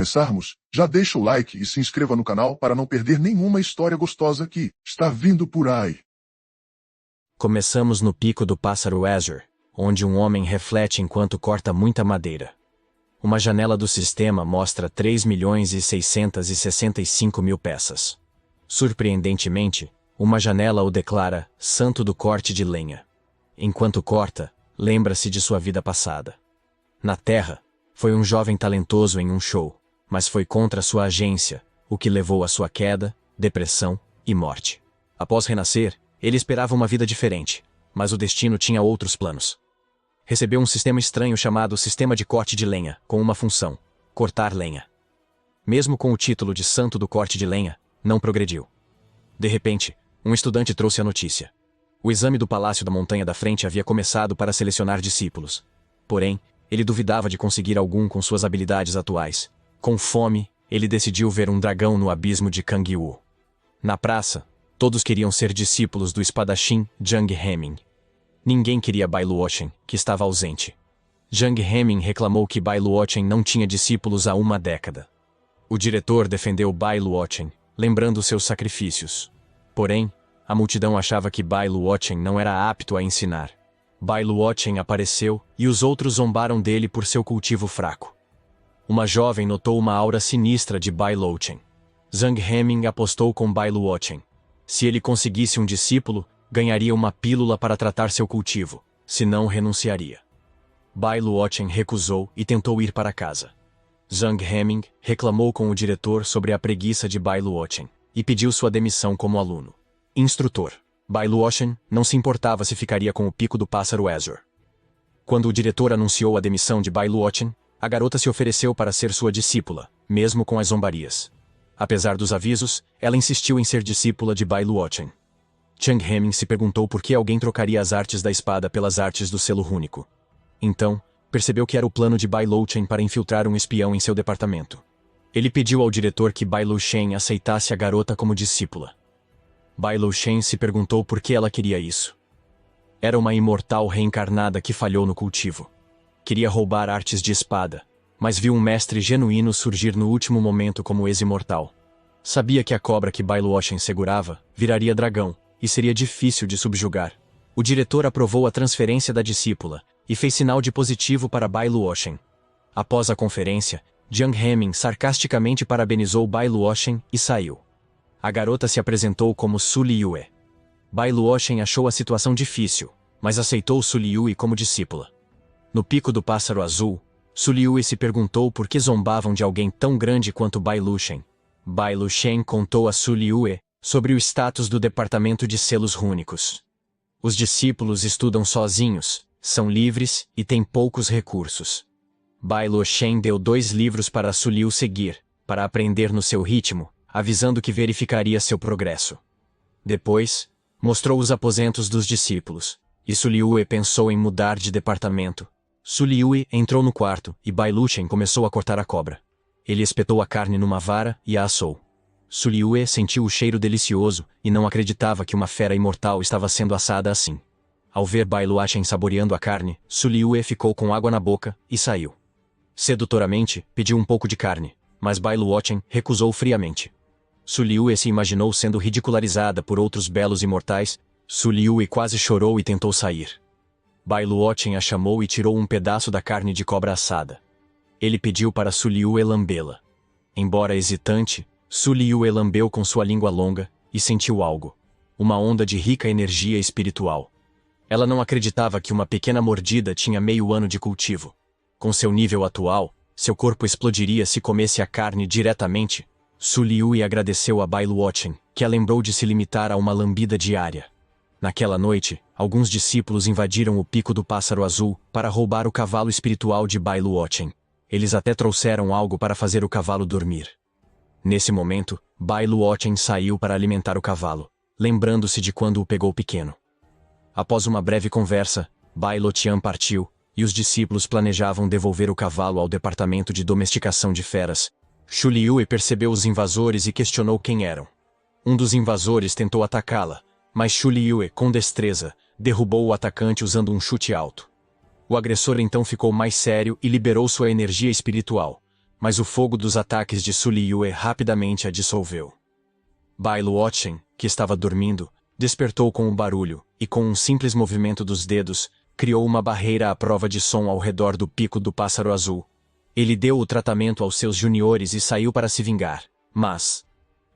começarmos, já deixa o like e se inscreva no canal para não perder nenhuma história gostosa que está vindo por aí. Começamos no pico do pássaro Azure, onde um homem reflete enquanto corta muita madeira. Uma janela do sistema mostra 3.665.000 peças. Surpreendentemente, uma janela o declara santo do corte de lenha. Enquanto corta, lembra-se de sua vida passada. Na Terra, foi um jovem talentoso em um show, mas foi contra sua agência, o que levou à sua queda, depressão e morte. Após renascer, ele esperava uma vida diferente, mas o destino tinha outros planos. Recebeu um sistema estranho chamado Sistema de Corte de Lenha, com uma função: cortar lenha. Mesmo com o título de Santo do Corte de Lenha, não progrediu. De repente, um estudante trouxe a notícia. O exame do Palácio da Montanha da Frente havia começado para selecionar discípulos. Porém, ele duvidava de conseguir algum com suas habilidades atuais. Com fome, ele decidiu ver um dragão no abismo de Kangyu. Na praça, todos queriam ser discípulos do espadachim Jiang Hemin. Ninguém queria Bai Luochen, que estava ausente. Jiang Hemin reclamou que Bai Luochen não tinha discípulos há uma década. O diretor defendeu Bai Luochen, lembrando seus sacrifícios. Porém, a multidão achava que Bai Luochen não era apto a ensinar. Bai Luochen apareceu e os outros zombaram dele por seu cultivo fraco. Uma jovem notou uma aura sinistra de Bai Luochen. Jiang Hemin apostou com Bai Luochen. Se ele conseguisse um discípulo, ganharia uma pílula para tratar seu cultivo, senão renunciaria. Bai Luochen recusou e tentou ir para casa. Jiang Hemin reclamou com o diretor sobre a preguiça de Bai Luochen e pediu sua demissão como aluno. Instrutor. Bai Luochen não se importava se ficaria com o pico do pássaro Azure. Quando o diretor anunciou a demissão de Bai Luochen, a garota se ofereceu para ser sua discípula, mesmo com as zombarias. Apesar dos avisos, ela insistiu em ser discípula de Bai Luochen. Jiang Hemin se perguntou por que alguém trocaria as artes da espada pelas artes do selo rúnico. Então, percebeu que era o plano de Bai Luochen para infiltrar um espião em seu departamento. Ele pediu ao diretor que Bai Luochen aceitasse a garota como discípula. Bai Luochen se perguntou por que ela queria isso. Era uma imortal reencarnada que falhou no cultivo. Queria roubar artes de espada, mas viu um mestre genuíno surgir no último momento como ex-imortal. Sabia que a cobra que Bai Luochen segurava viraria dragão, e seria difícil de subjugar. O diretor aprovou a transferência da discípula, e fez sinal de positivo para Bai Luochen. Após a conferência, Jiang Hemin sarcasticamente parabenizou Bai Luochen e saiu. A garota se apresentou como Su Liyue. Bai Luochen achou a situação difícil, mas aceitou Su Liyue como discípula. No pico do pássaro azul, Su Liyue se perguntou por que zombavam de alguém tão grande quanto Bai Luochen. Bai Luochen contou a Su Liyue sobre o status do departamento de selos rúnicos. Os discípulos estudam sozinhos, são livres e têm poucos recursos. Bai Luochen deu 2 livros para Su Liyue seguir, para aprender no seu ritmo, avisando que verificaria seu progresso. Depois, mostrou os aposentos dos discípulos, e Su Liyue pensou em mudar de departamento. Su Liyue entrou no quarto e Bai Luochen começou a cortar a cobra. Ele espetou a carne numa vara e a assou. Su Liyue sentiu o cheiro delicioso e não acreditava que uma fera imortal estava sendo assada assim. Ao ver Bai Luochen saboreando a carne, Su Liyue ficou com água na boca e saiu. Sedutoramente, pediu um pouco de carne, mas Bai Luochen recusou friamente. Su Liyue se imaginou sendo ridicularizada por outros belos imortais. Su Liyue quase chorou e tentou sair. Bai Luochen a chamou e tirou um pedaço da carne de cobra assada. Ele pediu para Su Liyue lambê-la. Embora hesitante, Su Liyue lambeu com sua língua longa e sentiu algo. Uma onda de rica energia espiritual. Ela não acreditava que uma pequena mordida tinha meio ano de cultivo. Com seu nível atual, seu corpo explodiria se comesse a carne diretamente. Su Liyue agradeceu a Bai Luochen, que a lembrou de se limitar a uma lambida diária. Naquela noite, alguns discípulos invadiram o pico do pássaro azul para roubar o cavalo espiritual de Bai Luochen. Eles até trouxeram algo para fazer o cavalo dormir. Nesse momento, Bai Luochen saiu para alimentar o cavalo, lembrando-se de quando o pegou pequeno. Após uma breve conversa, Bai Luochen partiu, e os discípulos planejavam devolver o cavalo ao departamento de domesticação de feras. Su Liyue percebeu os invasores e questionou quem eram. Um dos invasores tentou atacá-la, mas Su Liyue, com destreza, derrubou o atacante usando um chute alto. O agressor então ficou mais sério e liberou sua energia espiritual. mas o fogo dos ataques de Su Liyue rapidamente a dissolveu. Bai Luochen, que estava dormindo, despertou com um barulho, e com um simples movimento dos dedos, criou uma barreira à prova de som ao redor do pico do pássaro azul. Ele deu o tratamento aos seus juniores e saiu para se vingar, mas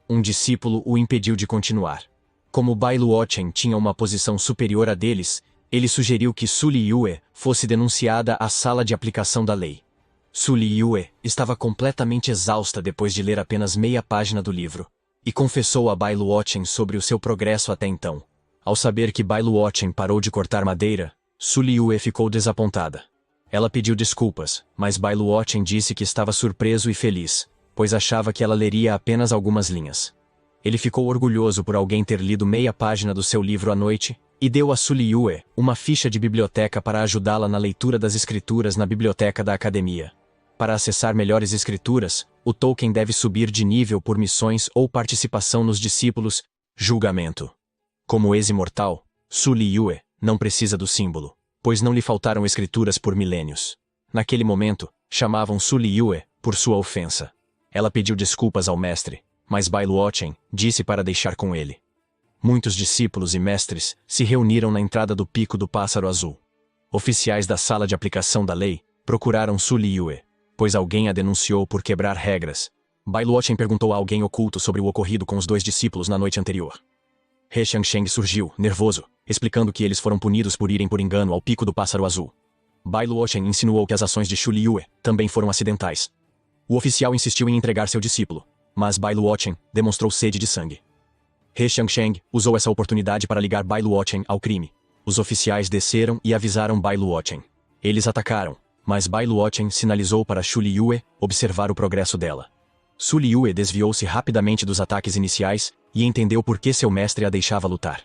um discípulo o impediu de continuar. Como Bai Luochen tinha uma posição superior à deles, ele sugeriu que Su Liyue fosse denunciada à sala de aplicação da lei. Su Liyue estava completamente exausta depois de ler apenas meia página do livro, e confessou a Bai Luochen sobre o seu progresso até então. Ao saber que Bai Luochen parou de cortar madeira, Su Liyue ficou desapontada. Ela pediu desculpas, mas Bai Luochen disse que estava surpreso e feliz, pois achava que ela leria apenas algumas linhas. Ele ficou orgulhoso por alguém ter lido meia página do seu livro à noite, e deu a Su Liyue uma ficha de biblioteca para ajudá-la na leitura das escrituras na biblioteca da academia. Para acessar melhores escrituras, o Tolkien deve subir de nível por missões ou participação nos discípulos. Julgamento. Como ex-imortal, Su Liyue não precisa do símbolo, pois não lhe faltaram escrituras por milênios. Naquele momento, chamavam Su Liyue por sua ofensa. Ela pediu desculpas ao mestre, mas Bai Luochen disse para deixar com ele. Muitos discípulos e mestres se reuniram na entrada do pico do pássaro azul. Oficiais da sala de aplicação da lei procuraram Su Liyue, pois alguém a denunciou por quebrar regras. Bai Luochen perguntou a alguém oculto sobre o ocorrido com os dois discípulos na noite anterior. He Xiangsheng surgiu, nervoso, explicando que eles foram punidos por irem por engano ao pico do pássaro azul. Bai Luochen insinuou que as ações de Su Liyue também foram acidentais. O oficial insistiu em entregar seu discípulo, mas Bai Luochen demonstrou sede de sangue. He Xiangsheng usou essa oportunidade para ligar Bai Luochen ao crime. Os oficiais desceram e avisaram Bai Luochen. Eles atacaram, mas Bai Luochen sinalizou para Su Liyue observar o progresso dela. Su Liyue desviou-se rapidamente dos ataques iniciais e entendeu por que seu mestre a deixava lutar.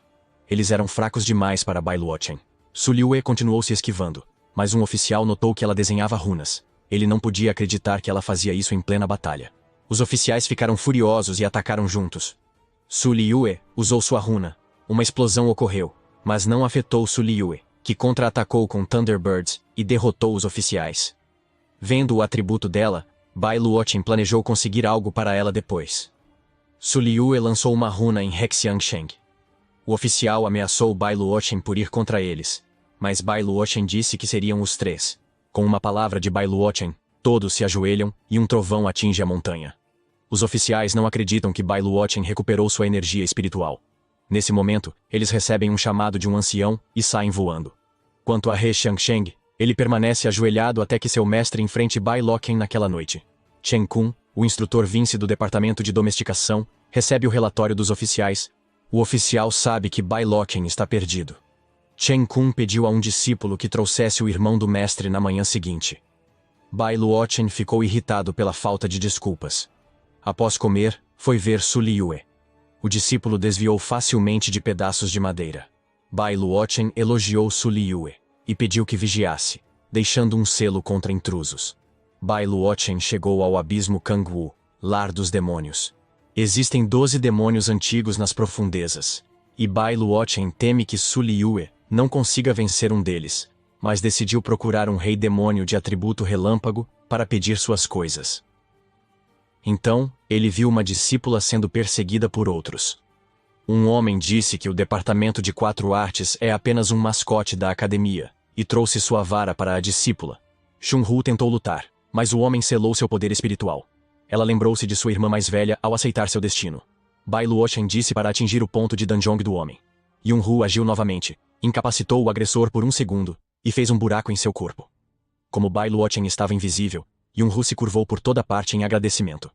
Eles eram fracos demais para Bai Luochen. Su Liyue continuou se esquivando, mas um oficial notou que ela desenhava runas. Ele não podia acreditar que ela fazia isso em plena batalha. Os oficiais ficaram furiosos e atacaram juntos. Su Liyue usou sua runa. Uma explosão ocorreu, mas não afetou Su Liyue, que contra-atacou com Thunderbirds e derrotou os oficiais. Vendo o atributo dela, Bai Luochen planejou conseguir algo para ela depois. Su Liyue lançou uma runa em He Xiangsheng. O oficial ameaçou Bai Luochen por ir contra eles, mas Bai Luochen disse que seriam os três. Com uma palavra de Bai Luochen, todos se ajoelham e um trovão atinge a montanha. Os oficiais não acreditam que Bai Luochen recuperou sua energia espiritual. Nesse momento, eles recebem um chamado de um ancião e saem voando. Quanto a He Xiangsheng, ele permanece ajoelhado até que seu mestre enfrente Bai Luochen naquela noite. Chen Kun, o instrutor Vince do departamento de domesticação, recebe o relatório dos oficiais. O oficial sabe que Bai Luochen está perdido. Chen Kun pediu a um discípulo que trouxesse o irmão do mestre na manhã seguinte. Bai Luochen ficou irritado pela falta de desculpas. Após comer, foi ver Su Liyue. O discípulo desviou facilmente de pedaços de madeira. Bai Luochen elogiou Su Liyue e pediu que vigiasse, deixando um selo contra intrusos. Bai Luochen chegou ao abismo Kangwu, lar dos demônios. Existem 12 demônios antigos nas profundezas, e Bai Luochen teme que Su Liyue não consiga vencer um deles, mas decidiu procurar um rei demônio de atributo relâmpago para pedir suas coisas. Então, ele viu uma discípula sendo perseguida por outros. Um homem disse que o departamento de 4 artes é apenas um mascote da academia, e trouxe sua vara para a discípula. Shunhu tentou lutar, mas o homem selou seu poder espiritual. Ela lembrou-se de sua irmã mais velha ao aceitar seu destino. Bai Luochen disse para atingir o ponto de Danjong do homem. Yunhu agiu novamente, incapacitou o agressor por um segundo, e fez um buraco em seu corpo. Como Bai Luochen estava invisível, Yunhu se curvou por toda parte em agradecimento.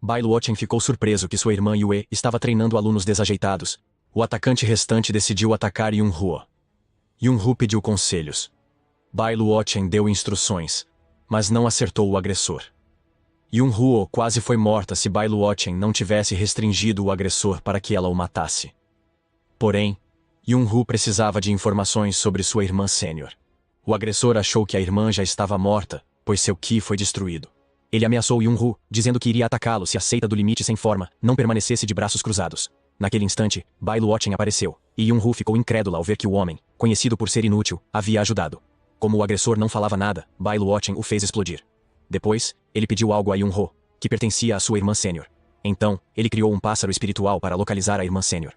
Bai Luochen ficou surpreso que sua irmã Yue estava treinando alunos desajeitados. O atacante restante decidiu atacar Yunhu. Yunhu pediu conselhos. Bai Luochen deu instruções, mas não acertou o agressor. Yunhu quase foi morta se Bai Luochen não tivesse restringido o agressor para que ela o matasse. Porém, Yunhu precisava de informações sobre sua irmã sênior. O agressor achou que a irmã já estava morta, pois seu Ki foi destruído. Ele ameaçou Yunhu, dizendo que iria atacá-lo se a seita do limite sem forma não permanecesse de braços cruzados. Naquele instante, Bai Luochen apareceu, e Yunhu ficou incrédula ao ver que o homem, conhecido por ser inútil, havia ajudado. Como o agressor não falava nada, Bai Luochen o fez explodir. Depois, ele pediu algo a Yun-Ho, que pertencia à sua irmã sênior. Então, ele criou um pássaro espiritual para localizar a irmã sênior.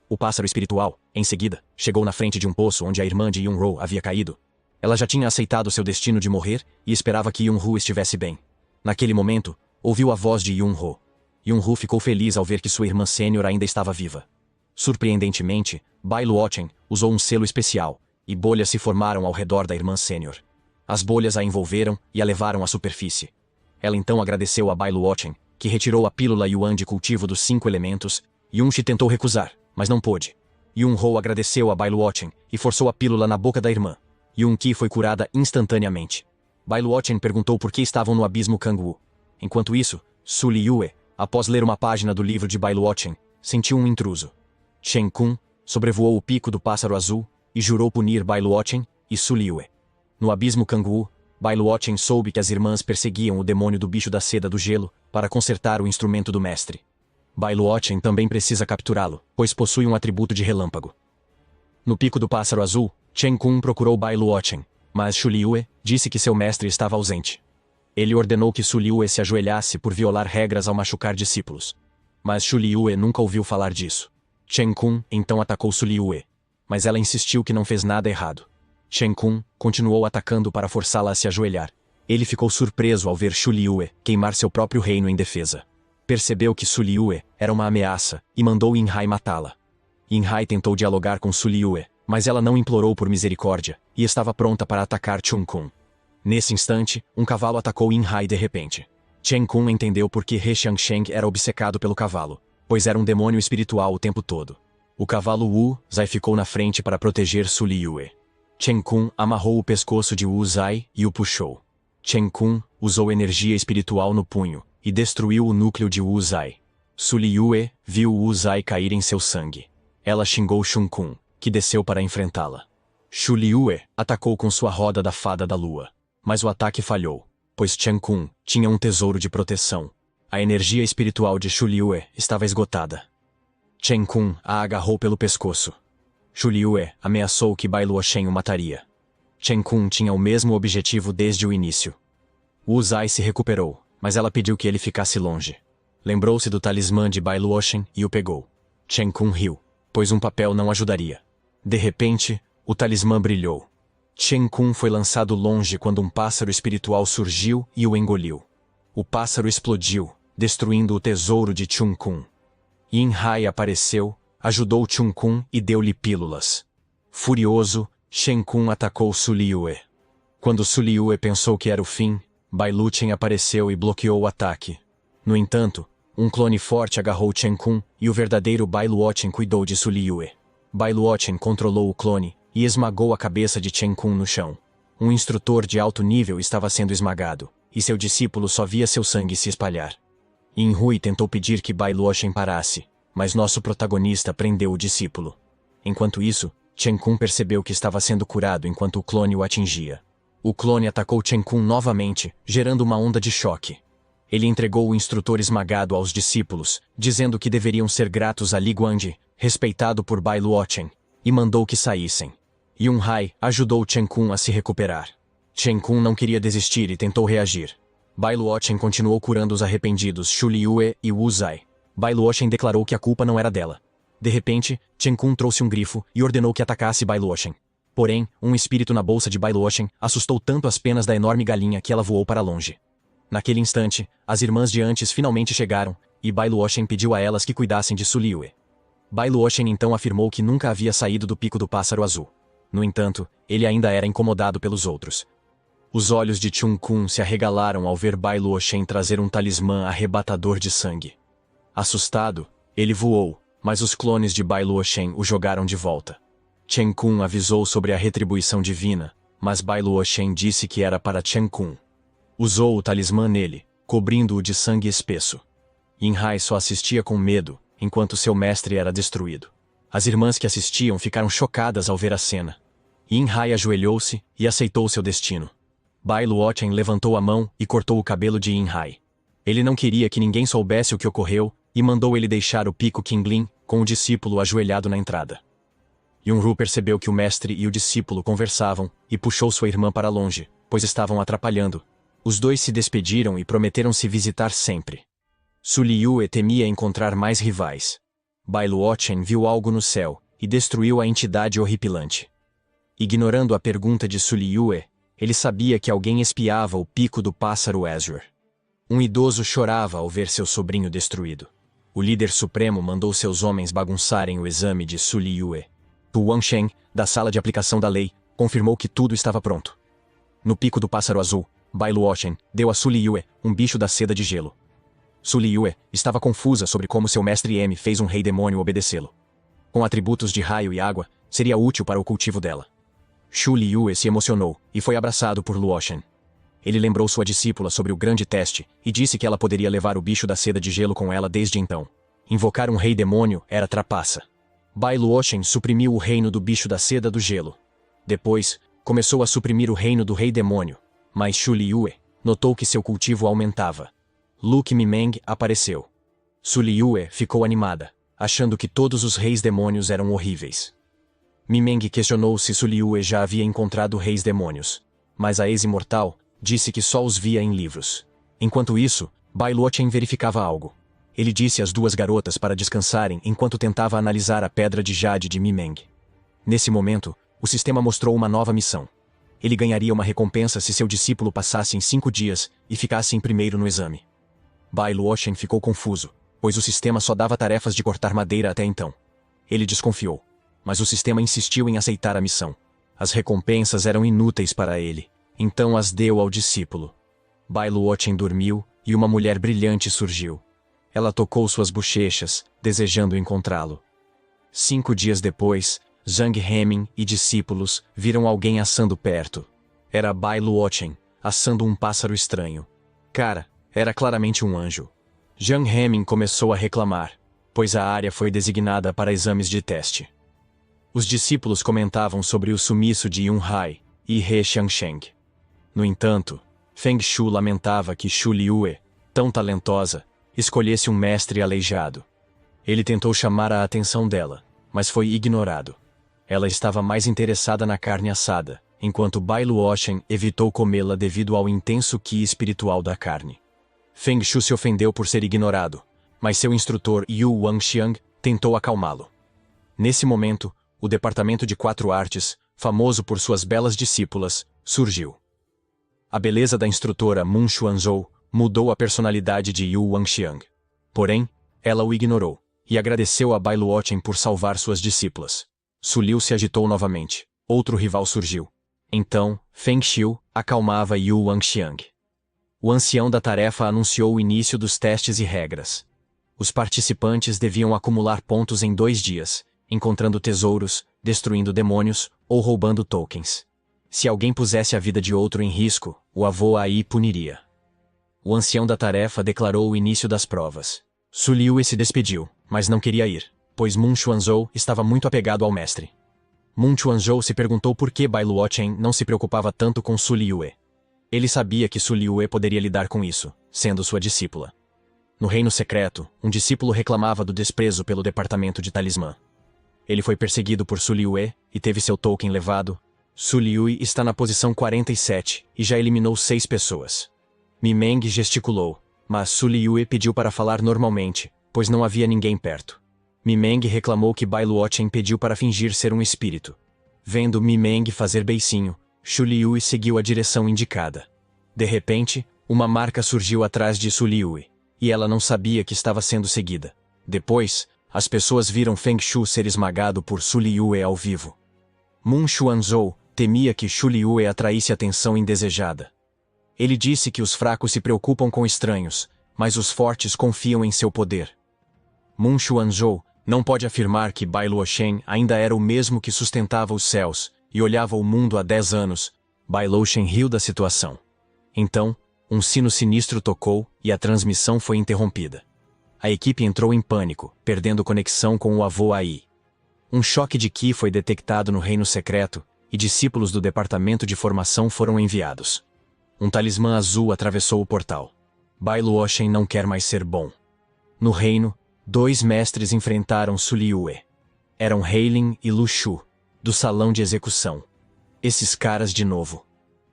O pássaro espiritual, em seguida, chegou na frente de um poço onde a irmã de Yun-Ho havia caído. Ela já tinha aceitado seu destino de morrer e esperava que Yun-Ho estivesse bem. Naquele momento, ouviu a voz de Yun-Ho. Yun-Ho ficou feliz ao ver que sua irmã sênior ainda estava viva. Surpreendentemente, Bai Luochen usou um selo especial, e bolhas se formaram ao redor da irmã sênior. As bolhas a envolveram e a levaram à superfície. Ela então agradeceu a Bai Luochen, que retirou a pílula Yuan de cultivo dos 5 elementos. Yun-Shi tentou recusar, mas não pôde. Yun-Ho agradeceu a Bai Luochen e forçou a pílula na boca da irmã. Yun-Ki foi curada instantaneamente. Bai Luochen perguntou por que estavam no abismo Kangwu. Enquanto isso, Su Liyue, após ler uma página do livro de Bai Luochen, sentiu um intruso. Chen Kun sobrevoou o pico do pássaro azul e jurou punir Bai Luochen e Su Liyue. No abismo Kangwu, Bai Luochen soube que as irmãs perseguiam o demônio do bicho da seda do gelo para consertar o instrumento do mestre. Bai Luochen também precisa capturá-lo, pois possui um atributo de relâmpago. No pico do pássaro azul, Chen Kun procurou Bai Luochen, mas Su Liyue disse que seu mestre estava ausente. Ele ordenou que Su Liyue se ajoelhasse por violar regras ao machucar discípulos. Mas Su Liyue nunca ouviu falar disso. Chen Kun então atacou Su Liyue, mas ela insistiu que não fez nada errado. Chen Kun continuou atacando para forçá-la a se ajoelhar. Ele ficou surpreso ao ver Su Liyue queimar seu próprio reino em defesa. Percebeu que Su Liyue era uma ameaça e mandou Yin-Hai matá-la. Yin-Hai tentou dialogar com Su Liyue, mas ela não implorou por misericórdia e estava pronta para atacar Chen Kun. Nesse instante, um cavalo atacou Yin-Hai de repente. Chen Kun entendeu por que He Xiangsheng era obcecado pelo cavalo, pois era um demônio espiritual o tempo todo. O cavalo Wu Zai ficou na frente para proteger Su Liyue. Chen Kun amarrou o pescoço de Wu Zai e o puxou. Chen Kun usou energia espiritual no punho e destruiu o núcleo de Wu Zai. Su Liyue viu Wu Zai cair em seu sangue. Ela xingou Shun Kun, que desceu para enfrentá-la. Su Liyue atacou com sua roda da fada da lua, mas o ataque falhou, pois Chen Kun tinha um tesouro de proteção. A energia espiritual de Su Liyue estava esgotada. Chen Kun a agarrou pelo pescoço. Su Liyue ameaçou que Bai Luochen o mataria. Chen Kun tinha o mesmo objetivo desde o início. Wu Zai se recuperou, mas ela pediu que ele ficasse longe. Lembrou-se do talismã de Bai Luochen e o pegou. Chen Kun riu, pois um papel não ajudaria. De repente, o talismã brilhou. Chen Kun foi lançado longe quando um pássaro espiritual surgiu e o engoliu. O pássaro explodiu, destruindo o tesouro de Chun Kun. Yin-Hai apareceu, ajudou Chun Kun e deu-lhe pílulas. Furioso, Chen Kun atacou Su Liyue. Quando Su Liyue pensou que era o fim, Bai Luochen apareceu e bloqueou o ataque. No entanto, um clone forte agarrou Chen Kun e o verdadeiro Bai Luochen cuidou de Su Liyue. Bai Luochen controlou o clone e esmagou a cabeça de Chen Kun no chão. Um instrutor de alto nível estava sendo esmagado, e seu discípulo só via seu sangue se espalhar. Yin-Hui tentou pedir que Bai Luochen parasse, mas nosso protagonista prendeu o discípulo. Enquanto isso, Chen Kun percebeu que estava sendo curado enquanto o clone o atingia. O clone atacou Chen Kun novamente, gerando uma onda de choque. Ele entregou o instrutor esmagado aos discípulos, dizendo que deveriam ser gratos a Li Guanji, respeitado por Bai Luochen, e mandou que saíssem. Yun-Hai ajudou Chen Kun a se recuperar. Chen Kun não queria desistir e tentou reagir. Bai Luochen continuou curando os arrependidos Su Liyue e Wu Zai. Bai Luochen declarou que a culpa não era dela. De repente, Chen Kun trouxe um grifo e ordenou que atacasse Bai Luochen. Porém, um espírito na bolsa de Bai Luochen assustou tanto as penas da enorme galinha que ela voou para longe. Naquele instante, as irmãs de antes finalmente chegaram, e Bai Luochen pediu a elas que cuidassem de Su Liyue. Bai Luochen então afirmou que nunca havia saído do pico do pássaro azul. No entanto, ele ainda era incomodado pelos outros. Os olhos de Chun Kun se arregalaram ao ver Bai Luochen trazer um talismã arrebatador de sangue. Assustado, ele voou, mas os clones de Bai Luochen o jogaram de volta. Chen Kun avisou sobre a retribuição divina, mas Bai Luochen disse que era para Chen Kun. Usou o talismã nele, cobrindo-o de sangue espesso. Yin-Hai só assistia com medo, enquanto seu mestre era destruído. As irmãs que assistiam ficaram chocadas ao ver a cena. Yin-Hai ajoelhou-se e aceitou seu destino. Bai Luochen levantou a mão e cortou o cabelo de Yin-Hai. Ele não queria que ninguém soubesse o que ocorreu e mandou ele deixar o pico Qinglin com o discípulo ajoelhado na entrada. Yun-Ru percebeu que o mestre e o discípulo conversavam e puxou sua irmã para longe, pois estavam atrapalhando. Os dois se despediram e prometeram se visitar sempre. Su Liyue temia encontrar mais rivais. Bai Luochen viu algo no céu e destruiu a entidade horripilante. Ignorando a pergunta de Su Liyue, ele sabia que alguém espiava o pico do pássaro Azure. Um idoso chorava ao ver seu sobrinho destruído. O líder supremo mandou seus homens bagunçarem o exame de Su Liyue. Tu Wanshen, da sala de aplicação da lei, confirmou que tudo estava pronto. No pico do pássaro azul, Bai Luochen deu a Su Liyue um bicho da seda de gelo. Su Liyue estava confusa sobre como seu mestre M fez um rei demônio obedecê-lo. Com atributos de raio e água, seria útil para o cultivo dela. Su Liyue se emocionou e foi abraçado por Luochen. Ele lembrou sua discípula sobre o grande teste e disse que ela poderia levar o bicho da seda de gelo com ela desde então. Invocar um rei demônio era trapaça. Bai Luochen suprimiu o reino do bicho da seda do gelo. Depois, começou a suprimir o reino do rei demônio, mas Su Liyue notou que seu cultivo aumentava. Luke Mimeng apareceu. Su Liyue ficou animada, achando que todos os reis demônios eram horríveis. Mimeng questionou se Su Liyue já havia encontrado reis demônios, mas a ex-imortal disse que só os via em livros. Enquanto isso, Bai Luochen verificava algo. Ele disse às duas garotas para descansarem enquanto tentava analisar a pedra de jade de Mimeng. Nesse momento, o sistema mostrou uma nova missão. Ele ganharia uma recompensa se seu discípulo passasse em 5 dias e ficasse em primeiro no exame. Bai Luochen ficou confuso, pois o sistema só dava tarefas de cortar madeira até então. Ele desconfiou, mas o sistema insistiu em aceitar a missão. As recompensas eram inúteis para ele, então as deu ao discípulo. Bai Luochen dormiu e uma mulher brilhante surgiu. Ela tocou suas bochechas, desejando encontrá-lo. 5 dias depois, Zhang Hemin e discípulos viram alguém assando perto. Era Bai Luochen, assando um pássaro estranho. Cara, era claramente um anjo. Zhang Hemin começou a reclamar, pois a área foi designada para exames de teste. Os discípulos comentavam sobre o sumiço de Yun Hai e He Xiangsheng. No entanto, Feng Shu lamentava que Su Liyue, tão talentosa, escolhesse um mestre aleijado. Ele tentou chamar a atenção dela, mas foi ignorado. Ela estava mais interessada na carne assada, enquanto Bai Luochen evitou comê-la devido ao intenso qi espiritual da carne. Feng Shu se ofendeu por ser ignorado, mas seu instrutor Yu Wangxiang tentou acalmá-lo. Nesse momento, o Departamento de 4 Artes, famoso por suas belas discípulas, surgiu. A beleza da instrutora Mun Xuanzhou mudou a personalidade de Yu Wangxiang. Porém, ela o ignorou, e agradeceu a Bai Luochen por salvar suas discípulas. Su Liu se agitou novamente. Outro rival surgiu. Então, Feng Xiu acalmava Yu Wangxiang. O ancião da tarefa anunciou o início dos testes e regras. Os participantes deviam acumular pontos em 2 dias, encontrando tesouros, destruindo demônios ou roubando tokens. Se alguém pusesse a vida de outro em risco, o avô Ai puniria. O ancião da tarefa declarou o início das provas. Su Liyue se despediu, mas não queria ir, pois Mun Xuanzhou estava muito apegado ao mestre. Mun Xuanzhou se perguntou por que Bai Luochen não se preocupava tanto com Su Liyue. Ele sabia que Su Liyue poderia lidar com isso, sendo sua discípula. No reino secreto, um discípulo reclamava do desprezo pelo departamento de talismã. Ele foi perseguido por Su Liyue e teve seu token levado. Su Liyue está na posição 47 e já eliminou 6 pessoas. Mimeng gesticulou, mas Su Liyue pediu para falar normalmente, pois não havia ninguém perto. Mimeng reclamou que Bai Luochen pediu para fingir ser um espírito. Vendo Mimeng fazer beicinho, Su Liyue seguiu a direção indicada. De repente, uma marca surgiu atrás de Su Liyue, e ela não sabia que estava sendo seguida. Depois, as pessoas viram Feng Shu ser esmagado por Su Liyue ao vivo. Mun Xuanzhou temia que Su Liyue atraísse atenção indesejada. Ele disse que os fracos se preocupam com estranhos, mas os fortes confiam em seu poder. Mun Xuanzhou não pode afirmar que Bai Luochen ainda era o mesmo que sustentava os céus e olhava o mundo há 10 anos. Bai Luochen riu da situação. Então, um sino sinistro tocou e a transmissão foi interrompida. A equipe entrou em pânico, perdendo conexão com o avô Ai. Um choque de qi foi detectado no reino secreto e discípulos do departamento de formação foram enviados. Um talismã azul atravessou o portal. Bai Luochen não quer mais ser bom. No reino, 2 mestres enfrentaram Su Liyue. Eram Heilin e Lu Shu, do salão de execução. Esses caras de novo.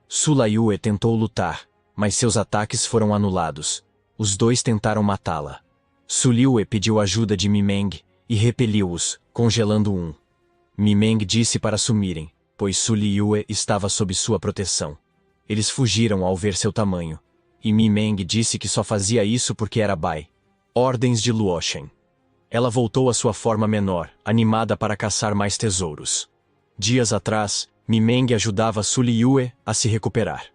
Su Liyue tentou lutar, mas seus ataques foram anulados. Os dois tentaram matá-la. Su Liyue pediu ajuda de Mi Meng e repeliu-os, congelando um. Mi Meng disse para sumirem, pois Su Liyue estava sob sua proteção. Eles fugiram ao ver seu tamanho, e Mi Meng disse que só fazia isso porque era Bai. Ordens de Luochen. Ela voltou à sua forma menor, animada para caçar mais tesouros. Dias atrás, Mi Meng ajudava Su Liyue a se recuperar.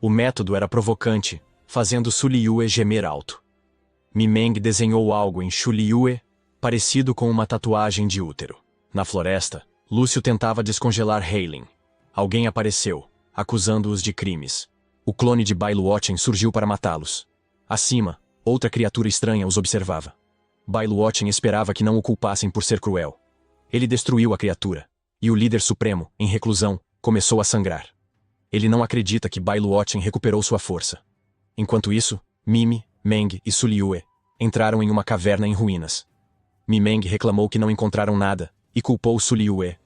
O método era provocante, fazendo Su Liyue gemer alto. Mi Meng desenhou algo em Su Liyue, parecido com uma tatuagem de útero. Na floresta, Lúcio tentava descongelar Heilin. Alguém apareceu, acusando-os de crimes. O clone de Bai Luochen surgiu para matá-los. Acima, outra criatura estranha os observava. Bai Luochen esperava que não o culpassem por ser cruel. Ele destruiu a criatura, e o líder supremo, em reclusão, começou a sangrar. Ele não acredita que Bai Luochen recuperou sua força. Enquanto isso, Mimi, Meng e Su Liyue entraram em uma caverna em ruínas. Mi Meng reclamou que não encontraram nada e culpou Su Liyue.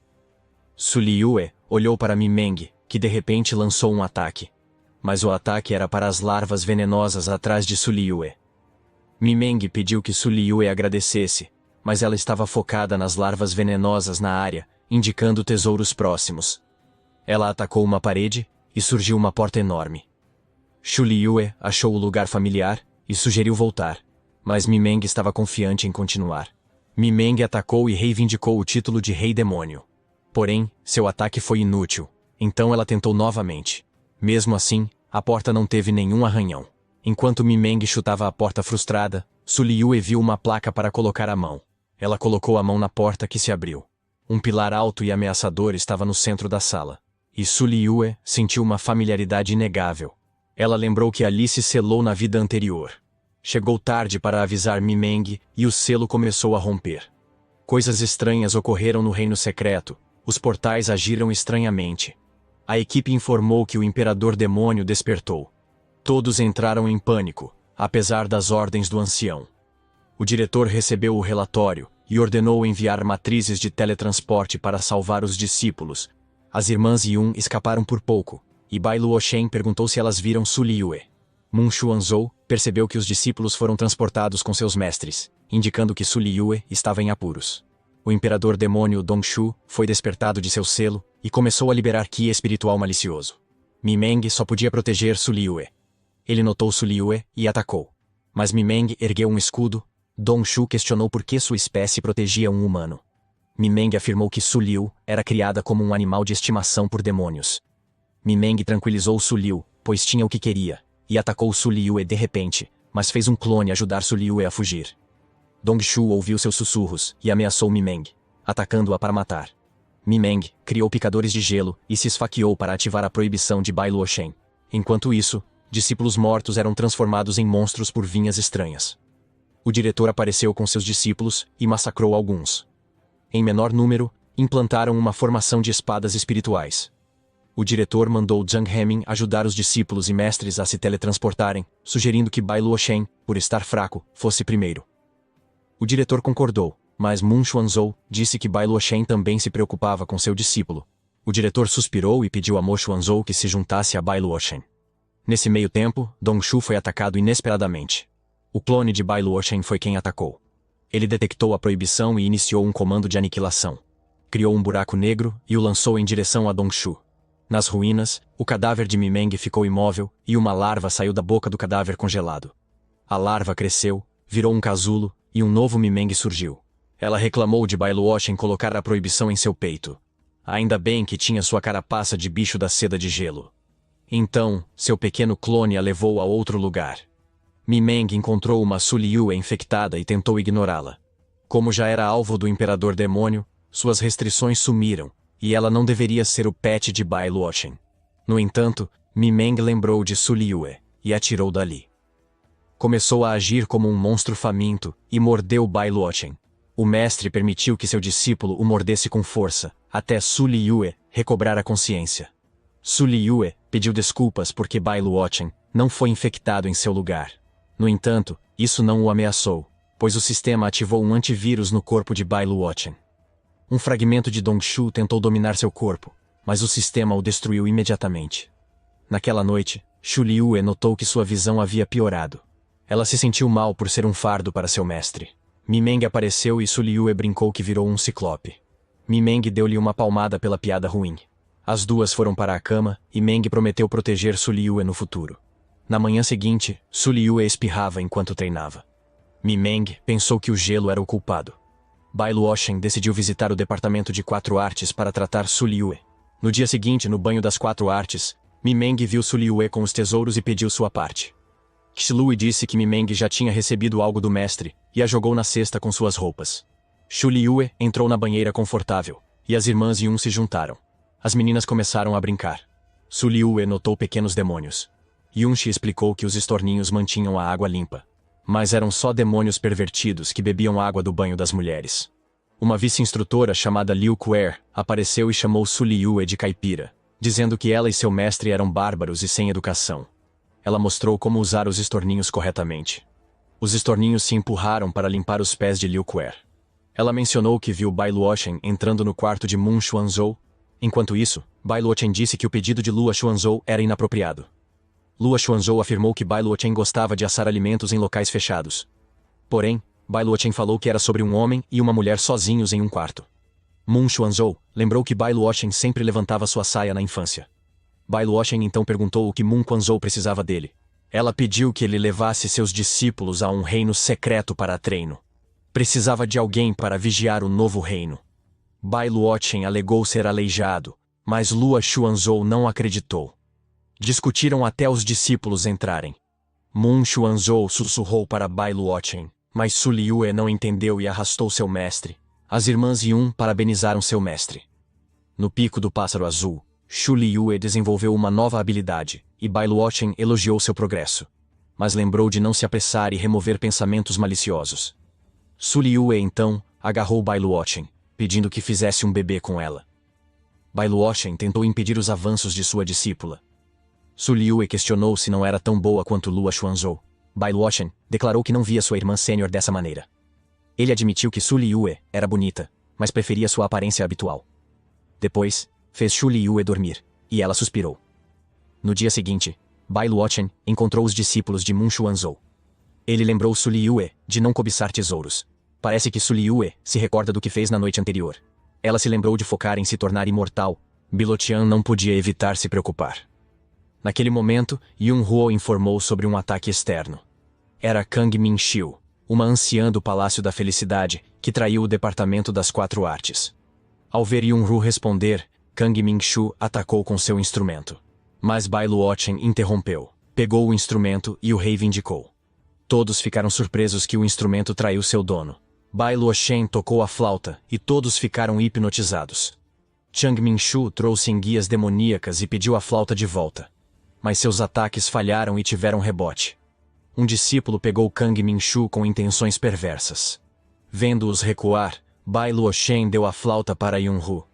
Su Liyue olhou para Mi Meng, que de repente lançou um ataque. Mas o ataque era para as larvas venenosas atrás de Su Liyue. Mi Meng pediu que Su Liyue agradecesse, mas ela estava focada nas larvas venenosas na área, indicando tesouros próximos. Ela atacou uma parede e surgiu uma porta enorme. Su Liyue achou o lugar familiar e sugeriu voltar, mas Mi Meng estava confiante em continuar. Mi Meng atacou e reivindicou o título de Rei Demônio. Porém, seu ataque foi inútil, então ela tentou novamente. Mesmo assim, a porta não teve nenhum arranhão. Enquanto Mi Meng chutava a porta frustrada, Su Liyue viu uma placa para colocar a mão. Ela colocou a mão na porta que se abriu. Um pilar alto e ameaçador estava no centro da sala. E Su Liyue sentiu uma familiaridade inegável. Ela lembrou que Alice selou na vida anterior. Chegou tarde para avisar Mi Meng e o selo começou a romper. Coisas estranhas ocorreram no reino secreto. Os portais agiram estranhamente. A equipe informou que o Imperador Demônio despertou. Todos entraram em pânico, apesar das ordens do ancião. O diretor recebeu o relatório e ordenou enviar matrizes de teletransporte para salvar os discípulos. As irmãs Yun escaparam por pouco, e Bai Luochen perguntou se elas viram Su Liyue. Mun Xuanzhou percebeu que os discípulos foram transportados com seus mestres, indicando que Su Liyue estava em apuros. O Imperador Demônio Dongshu foi despertado de seu selo e começou a liberar Qi espiritual malicioso. Mi Meng só podia proteger Su Liyue. Ele notou Su Liyue e atacou. Mas Mi Meng ergueu um escudo. Dongshu questionou por que sua espécie protegia um humano. Mi Meng afirmou que Su Liu era criada como um animal de estimação por demônios. Mi Meng tranquilizou Su Liu, pois tinha o que queria, e atacou Su Liyue de repente, mas fez um clone ajudar Su Liyue a fugir. Dongshu ouviu seus sussurros e ameaçou Mi Meng, atacando-a para matar. Mi Meng criou picadores de gelo e se esfaqueou para ativar a proibição de Bai Luochen. Enquanto isso, discípulos mortos eram transformados em monstros por vinhas estranhas. O diretor apareceu com seus discípulos e massacrou alguns. Em menor número, implantaram uma formação de espadas espirituais. O diretor mandou Zhang Hemin ajudar os discípulos e mestres a se teletransportarem, sugerindo que Bai Luochen, por estar fraco, fosse primeiro. O diretor concordou, mas Mun Xuanzhou disse que Bai Luochen também se preocupava com seu discípulo. O diretor suspirou e pediu a Mo Xuanzhou que se juntasse a Bai Luochen. Nesse meio tempo, Dongshu foi atacado inesperadamente. O clone de Bai Luochen foi quem atacou. Ele detectou a proibição e iniciou um comando de aniquilação. Criou um buraco negro e o lançou em direção a Dongshu. Nas ruínas, o cadáver de Mi Meng ficou imóvel e uma larva saiu da boca do cadáver congelado. A larva cresceu, virou um casulo e um novo Mi Meng surgiu. Ela reclamou de Bai Luochen colocar a proibição em seu peito. Ainda bem que tinha sua carapaça de bicho da seda de gelo. Então, seu pequeno clone a levou a outro lugar. Mi Meng encontrou uma Su Liyue infectada e tentou ignorá-la. Como já era alvo do Imperador Demônio, suas restrições sumiram, e ela não deveria ser o pet de Bai Luochen. No entanto, Mi Meng lembrou de Su Liyue e atirou dali. Começou a agir como um monstro faminto e mordeu Bai Luochen. O mestre permitiu que seu discípulo o mordesse com força, até Su Liyue recobrar a consciência. Su Liyue pediu desculpas porque Bai Luochen não foi infectado em seu lugar. No entanto, isso não o ameaçou, pois o sistema ativou um antivírus no corpo de Bai Luochen. Um fragmento de Dongshu tentou dominar seu corpo, mas o sistema o destruiu imediatamente. Naquela noite, Shu Liyue notou que sua visão havia piorado. Ela se sentiu mal por ser um fardo para seu mestre. Mi Meng apareceu e Su Liyue brincou que virou um ciclope. Mi Meng deu-lhe uma palmada pela piada ruim. As duas foram para a cama e Meng prometeu proteger Su Liyue no futuro. Na manhã seguinte, Su Liyue espirrava enquanto treinava. Mi Meng pensou que o gelo era o culpado. Bai Luochen decidiu visitar o departamento de 4 artes para tratar Su Liyue. No dia seguinte, no banho das 4 artes, Mi Meng viu Su Liyue com os tesouros e pediu sua parte. Xilui disse que Mi Meng já tinha recebido algo do mestre e a jogou na cesta com suas roupas. Shu Liyue entrou na banheira confortável e as irmãs Yun se juntaram. As meninas começaram a brincar. Su Liyue notou pequenos demônios. Yunxi explicou que os estorninhos mantinham a água limpa. Mas eram só demônios pervertidos que bebiam água do banho das mulheres. Uma vice-instrutora chamada Liu Kuer apareceu e chamou Su Liyue de caipira, dizendo que ela e seu mestre eram bárbaros e sem educação. Ela mostrou como usar os estorninhos corretamente. Os estorninhos se empurraram para limpar os pés de Liu Kuer. Ela mencionou que viu Bai Luochen entrando no quarto de Mun Xuanzhou. Enquanto isso, Bai Luochen disse que o pedido de Lua Xuanzhou era inapropriado. Lua Xuanzhou afirmou que Bai Luochen gostava de assar alimentos em locais fechados. Porém, Bai Luochen falou que era sobre um homem e uma mulher sozinhos em um quarto. Mun Xuanzhou lembrou que Bai Luochen sempre levantava sua saia na infância. Bai Luochen então perguntou o que Mun Quanzhou precisava dele. Ela pediu que ele levasse seus discípulos a um reino secreto para treino. Precisava de alguém para vigiar o novo reino. Bai Luochen alegou ser aleijado, mas Lua Xuanzhou não acreditou. Discutiram até os discípulos entrarem. Mun Xuanzhou sussurrou para Bai Luochen, mas Su Liyue não entendeu e arrastou seu mestre. As irmãs Yun parabenizaram seu mestre. No pico do pássaro azul, Shu Liyue desenvolveu uma nova habilidade, e Bai Luochen elogiou seu progresso. Mas lembrou de não se apressar e remover pensamentos maliciosos. Su Liyue então agarrou Bai Luochen, pedindo que fizesse um bebê com ela. Bai Luochen tentou impedir os avanços de sua discípula. Su Liyue questionou se não era tão boa quanto Lua Xuanzhou. Bai Luochen declarou que não via sua irmã sênior dessa maneira. Ele admitiu que Su Liyue era bonita, mas preferia sua aparência habitual. Depois, fez Shu Liyue dormir, e ela suspirou. No dia seguinte, Bai Luochen encontrou os discípulos de Mun Xuanzhou. Ele lembrou Su Liyue de não cobiçar tesouros. Parece que Su Liyue se recorda do que fez na noite anterior. Ela se lembrou de focar em se tornar imortal. Bilotian não podia evitar se preocupar. Naquele momento, Yun Huo informou sobre um ataque externo. Era Kang Mingxiu, uma anciã do Palácio da Felicidade, que traiu o Departamento das 4 Artes. Ao ver Yun Hu responder, Kang Mingxiu atacou com seu instrumento. Mas Bai Luochen interrompeu, pegou o instrumento e o reivindicou. Todos ficaram surpresos que o instrumento traiu seu dono. Bai Luochen tocou a flauta e todos ficaram hipnotizados. Chang Mingxiu trouxe enguias demoníacas e pediu a flauta de volta. Mas seus ataques falharam e tiveram rebote. Um discípulo pegou Kang Mingxiu com intenções perversas. Vendo-os recuar, Bai Luochen deu a flauta para Yun Hu.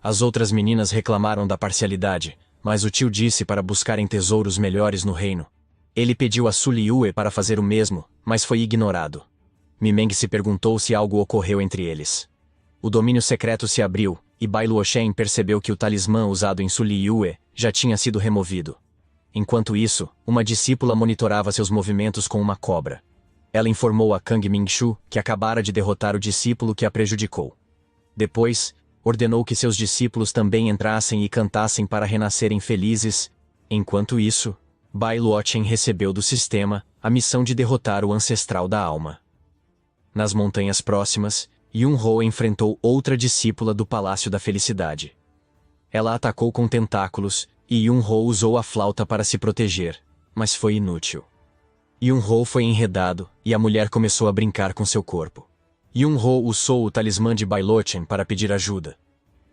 As outras meninas reclamaram da parcialidade, mas o tio disse para buscarem tesouros melhores no reino. Ele pediu a Su Liyue para fazer o mesmo, mas foi ignorado. Mi Meng se perguntou se algo ocorreu entre eles. O domínio secreto se abriu, e Bai Luochen percebeu que o talismã usado em Su Liyue já tinha sido removido. Enquanto isso, uma discípula monitorava seus movimentos com uma cobra. Ela informou a Kang Mingxiu que acabara de derrotar o discípulo que a prejudicou. Depois, ordenou que seus discípulos também entrassem e cantassem para renascerem felizes. Enquanto isso, Bai Luochen recebeu do sistema a missão de derrotar o ancestral da alma. Nas montanhas próximas, Yun Ho enfrentou outra discípula do Palácio da Felicidade. Ela atacou com tentáculos, e Yun Ho usou a flauta para se proteger, mas foi inútil. Yun Ho foi enredado, e a mulher começou a brincar com seu corpo. Yun Ho usou o talismã de Bai Luochen para pedir ajuda.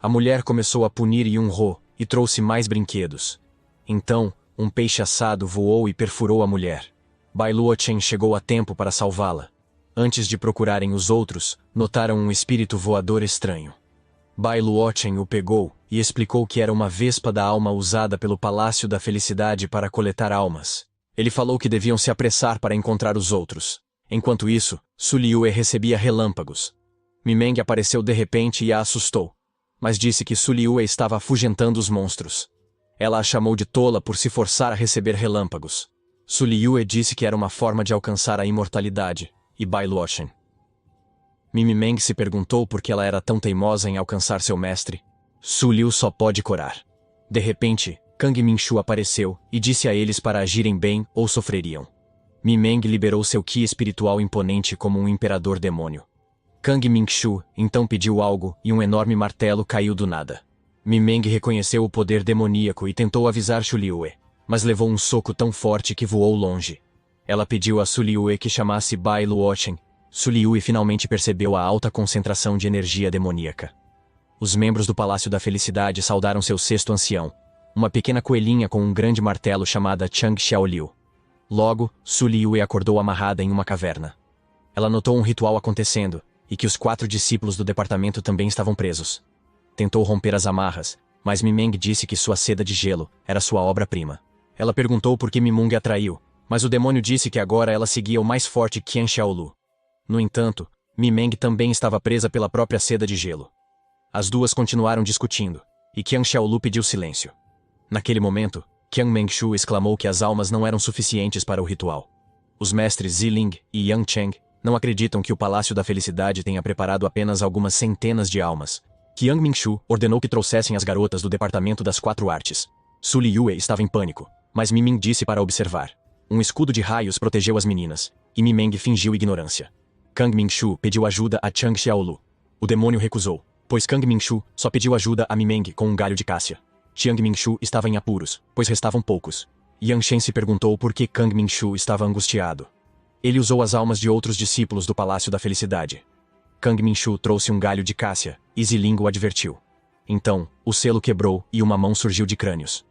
A mulher começou a punir Yun Ho, e trouxe mais brinquedos. Então, um peixe assado voou e perfurou a mulher. Bai Luochen chegou a tempo para salvá-la. Antes de procurarem os outros, notaram um espírito voador estranho. Bai Luochen o pegou e explicou que era uma vespa da alma usada pelo Palácio da Felicidade para coletar almas. Ele falou que deviam se apressar para encontrar os outros. Enquanto isso, Su Liyue recebia relâmpagos. Mi Meng apareceu de repente e a assustou, mas disse que Su Liyue estava afugentando os monstros. Ela a chamou de tola por se forçar a receber relâmpagos. Su Liyue disse que era uma forma de alcançar a imortalidade, e Bai Luochen. Mimi Meng se perguntou por que ela era tão teimosa em alcançar seu mestre. Su Liu só pode corar. De repente, Kang Mingshu apareceu e disse a eles para agirem bem ou sofreriam. Mi Meng liberou seu ki espiritual imponente como um imperador demônio. Kang Mingshu então pediu algo e um enorme martelo caiu do nada. Mi Meng reconheceu o poder demoníaco e tentou avisar Su Liyue, mas levou um soco tão forte que voou longe. Ela pediu a Su Liyue que chamasse Bai Luochen. Su Liyue finalmente percebeu a alta concentração de energia demoníaca. Os membros do Palácio da Felicidade saudaram seu sexto ancião, uma pequena coelhinha com um grande martelo chamada Chang Xiaoliu. Logo, Su Liyue acordou amarrada em uma caverna. Ela notou um ritual acontecendo, e que os 4 discípulos do departamento também estavam presos. Tentou romper as amarras, mas Mi Meng disse que sua seda de gelo era sua obra-prima. Ela perguntou por que Mi Meng a traiu, mas o demônio disse que agora ela seguia o mais forte Qian Xiaolu. No entanto, Mi Meng também estava presa pela própria seda de gelo. As duas continuaram discutindo, e Qian Xiaolu pediu silêncio. Naquele momento, Qian Mengshu exclamou que as almas não eram suficientes para o ritual. Os mestres Ziling e Yang Cheng não acreditam que o Palácio da Felicidade tenha preparado apenas algumas centenas de almas. Qian Mingshu ordenou que trouxessem as garotas do Departamento das 4 Artes. Su Liyue estava em pânico, mas Mi Ming disse para observar. Um escudo de raios protegeu as meninas, e Mi Meng fingiu ignorância. Kang Mingshu pediu ajuda a Chang Xiaolu. O demônio recusou, pois Kang Mingshu só pediu ajuda a Mi Meng com um galho de cássia. Chiang Mingshu estava em apuros, pois restavam poucos. Yang Shen se perguntou por que Kang Mingshu estava angustiado. Ele usou as almas de outros discípulos do Palácio da Felicidade. Kang Mingshu trouxe um galho de cássia, e Ziling o advertiu. Então, o selo quebrou e uma mão surgiu de crânios.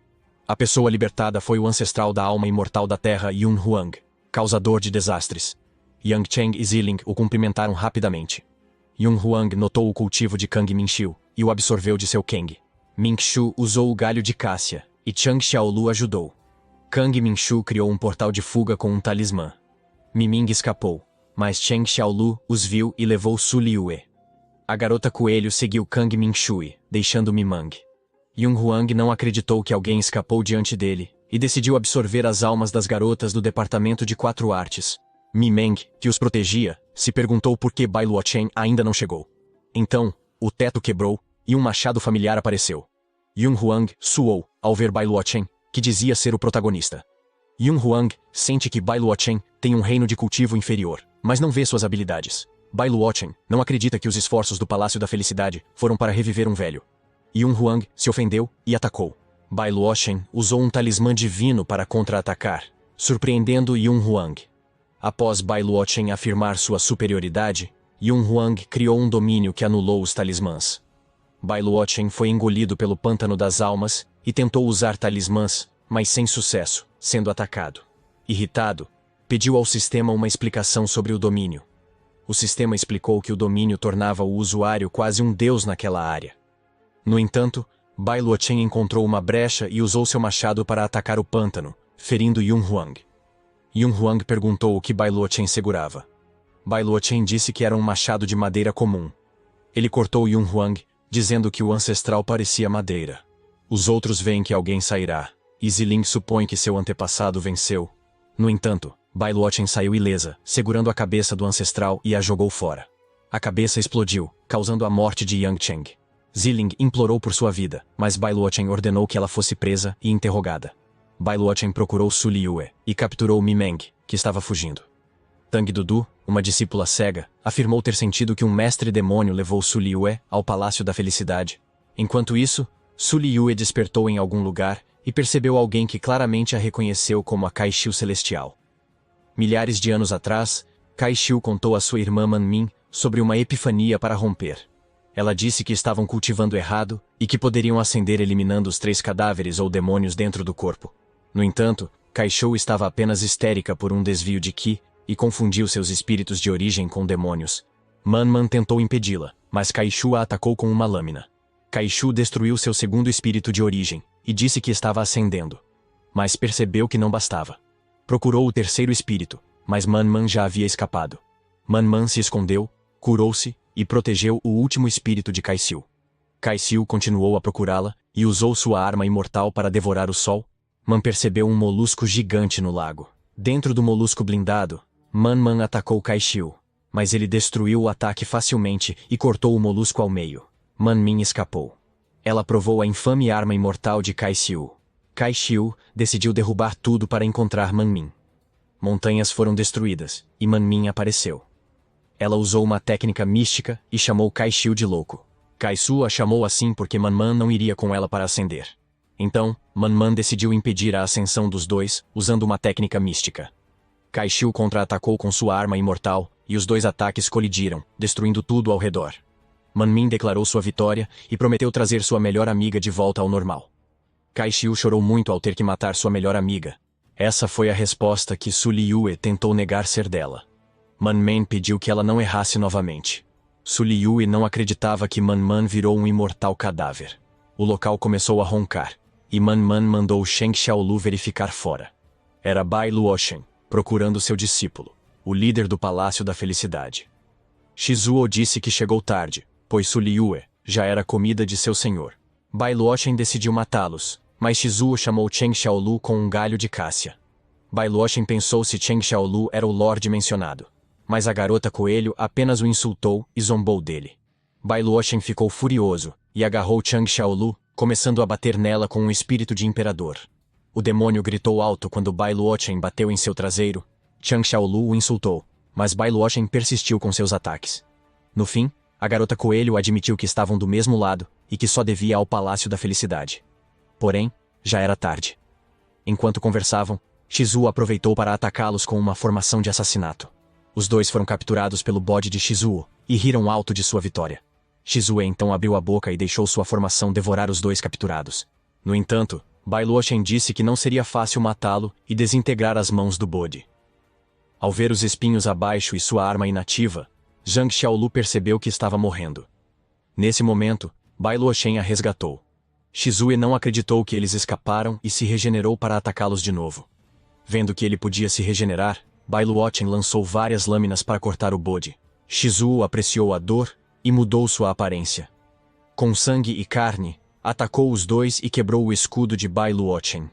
A pessoa libertada foi o ancestral da alma imortal da Terra Yun Huang, causador de desastres. Yang Cheng e Ziling o cumprimentaram rapidamente. Yun Huang notou o cultivo de Kang Mingshu e o absorveu de seu Kang. Mingshu usou o galho de cássia, e Chang Xiaolu ajudou. Kang Mingshu criou um portal de fuga com um talismã. Mi Ming escapou, mas Chang Xiaolu os viu e levou Su Liyue. A garota coelho seguiu Kang Mingshui, deixando Mi Mang. Yun Huang não acreditou que alguém escapou diante dele, e decidiu absorver as almas das garotas do Departamento de 4 Artes. Mi Meng, que os protegia, se perguntou por que Bai Luochen ainda não chegou. Então, o teto quebrou, e um machado familiar apareceu. Yun Huang suou ao ver Bai Luochen, que dizia ser o protagonista. Yun Huang sente que Bai Luochen tem um reino de cultivo inferior, mas não vê suas habilidades. Bai Luochen não acredita que os esforços do Palácio da Felicidade foram para reviver um velho. Yun Huang se ofendeu e atacou. Bai Luochen usou um talismã divino para contra-atacar, surpreendendo Yun Huang. Após Bai Luochen afirmar sua superioridade, Yun Huang criou um domínio que anulou os talismãs. Bai Luochen foi engolido pelo pântano das almas e tentou usar talismãs, mas sem sucesso, sendo atacado. Irritado, pediu ao sistema uma explicação sobre o domínio. O sistema explicou que o domínio tornava o usuário quase um deus naquela área. No entanto, Bai Luochen encontrou uma brecha e usou seu machado para atacar o pântano, ferindo Yun Huang. Yun Huang perguntou o que Bai Luochen segurava. Bai Luochen disse que era um machado de madeira comum. Ele cortou Yun Huang, dizendo que o ancestral parecia madeira. Os outros veem que alguém sairá, e Ziling supõe que seu antepassado venceu. No entanto, Bai Luochen saiu ilesa, segurando a cabeça do ancestral e a jogou fora. A cabeça explodiu, causando a morte de Yang Cheng. Ziling implorou por sua vida, mas Bai Luochen ordenou que ela fosse presa e interrogada. Bai Luochen procurou Su Liyue e capturou Mi Meng, que estava fugindo. Tang Dudu, uma discípula cega, afirmou ter sentido que um mestre demônio levou Su Liyue ao Palácio da Felicidade. Enquanto isso, Su Liyue despertou em algum lugar e percebeu alguém que claramente a reconheceu como a Kai-Xiu Celestial. Milhares de anos atrás, Kai-Xiu contou a sua irmã Manmin sobre uma epifania para romper. Ela disse que estavam cultivando errado e que poderiam ascender eliminando os 3 cadáveres ou demônios dentro do corpo. No entanto, Kai-Xiu estava apenas histérica por um desvio de Qi e confundiu seus espíritos de origem com demônios. Man tentou impedi-la, mas Kai-Xiu a atacou com uma lâmina. Kai-Xiu destruiu seu segundo espírito de origem e disse que estava ascendendo. Mas percebeu que não bastava. Procurou o terceiro espírito, mas Man já havia escapado. Man se escondeu, curou-se e protegeu o último espírito de Kai-Xiu. Kai-Xiu continuou a procurá-la e usou sua arma imortal para devorar o sol, Man percebeu um molusco gigante no lago. Dentro do molusco blindado, Man atacou Kai Xiu, mas ele destruiu o ataque facilmente e cortou o molusco ao meio. Man Min escapou. Ela provou a infame arma imortal de Kai Xiu. Kai Xiu decidiu derrubar tudo para encontrar Man Min. Montanhas foram destruídas, e Man Min apareceu. Ela usou uma técnica mística e chamou Kai Xiu de louco. Kai Su a chamou assim porque Man não iria com ela para ascender. Então, Man decidiu impedir a ascensão dos dois, usando uma técnica mística. Kai Xiu contra-atacou com sua arma imortal, e os dois ataques colidiram, destruindo tudo ao redor. Man Min declarou sua vitória e prometeu trazer sua melhor amiga de volta ao normal. Kai Xiu chorou muito ao ter que matar sua melhor amiga. Essa foi a resposta que Su Liyue tentou negar ser dela. Man pediu que ela não errasse novamente. Su Liyue não acreditava que Man virou um imortal cadáver. O local começou a roncar, e Man mandou Sheng Xiaolu verificar fora. Era Bai Luoshen, procurando seu discípulo, o líder do Palácio da Felicidade. Shizuo disse que chegou tarde, pois Su Liyue já era comida de seu senhor. Bai Luoshen decidiu matá-los, mas Shizuo chamou Cheng Xiaolu com um galho de cássia. Bai Luoshen pensou se Cheng Xiaolu era o Lorde mencionado, mas a garota coelho apenas o insultou e zombou dele. Bai Luoshen ficou furioso e agarrou Cheng Xiaolu, começando a bater nela com um espírito de imperador. O demônio gritou alto quando Bai Luoshen bateu em seu traseiro. Cheng Xiaolu o insultou, mas Bai Luoshen persistiu com seus ataques. No fim, a garota coelho admitiu que estavam do mesmo lado e que só devia ao Palácio da Felicidade. Porém, já era tarde. Enquanto conversavam, Shizuo aproveitou para atacá-los com uma formação de assassinato. Os dois foram capturados pelo bode de Shizuo e riram alto de sua vitória. Shizuo então abriu a boca e deixou sua formação devorar os dois capturados. No entanto, Bai Luoshen disse que não seria fácil matá-lo e desintegrar as mãos do bode. Ao ver os espinhos abaixo e sua arma inativa, Zhang Xiaolu percebeu que estava morrendo. Nesse momento, Bai Luoshen a resgatou. Shizuo não acreditou que eles escaparam e se regenerou para atacá-los de novo. Vendo que ele podia se regenerar, Bai Luoshen lançou várias lâminas para cortar o bode. Shizuo apreciou a dor e mudou sua aparência. Com sangue e carne, atacou os dois e quebrou o escudo de Bai Luoshen.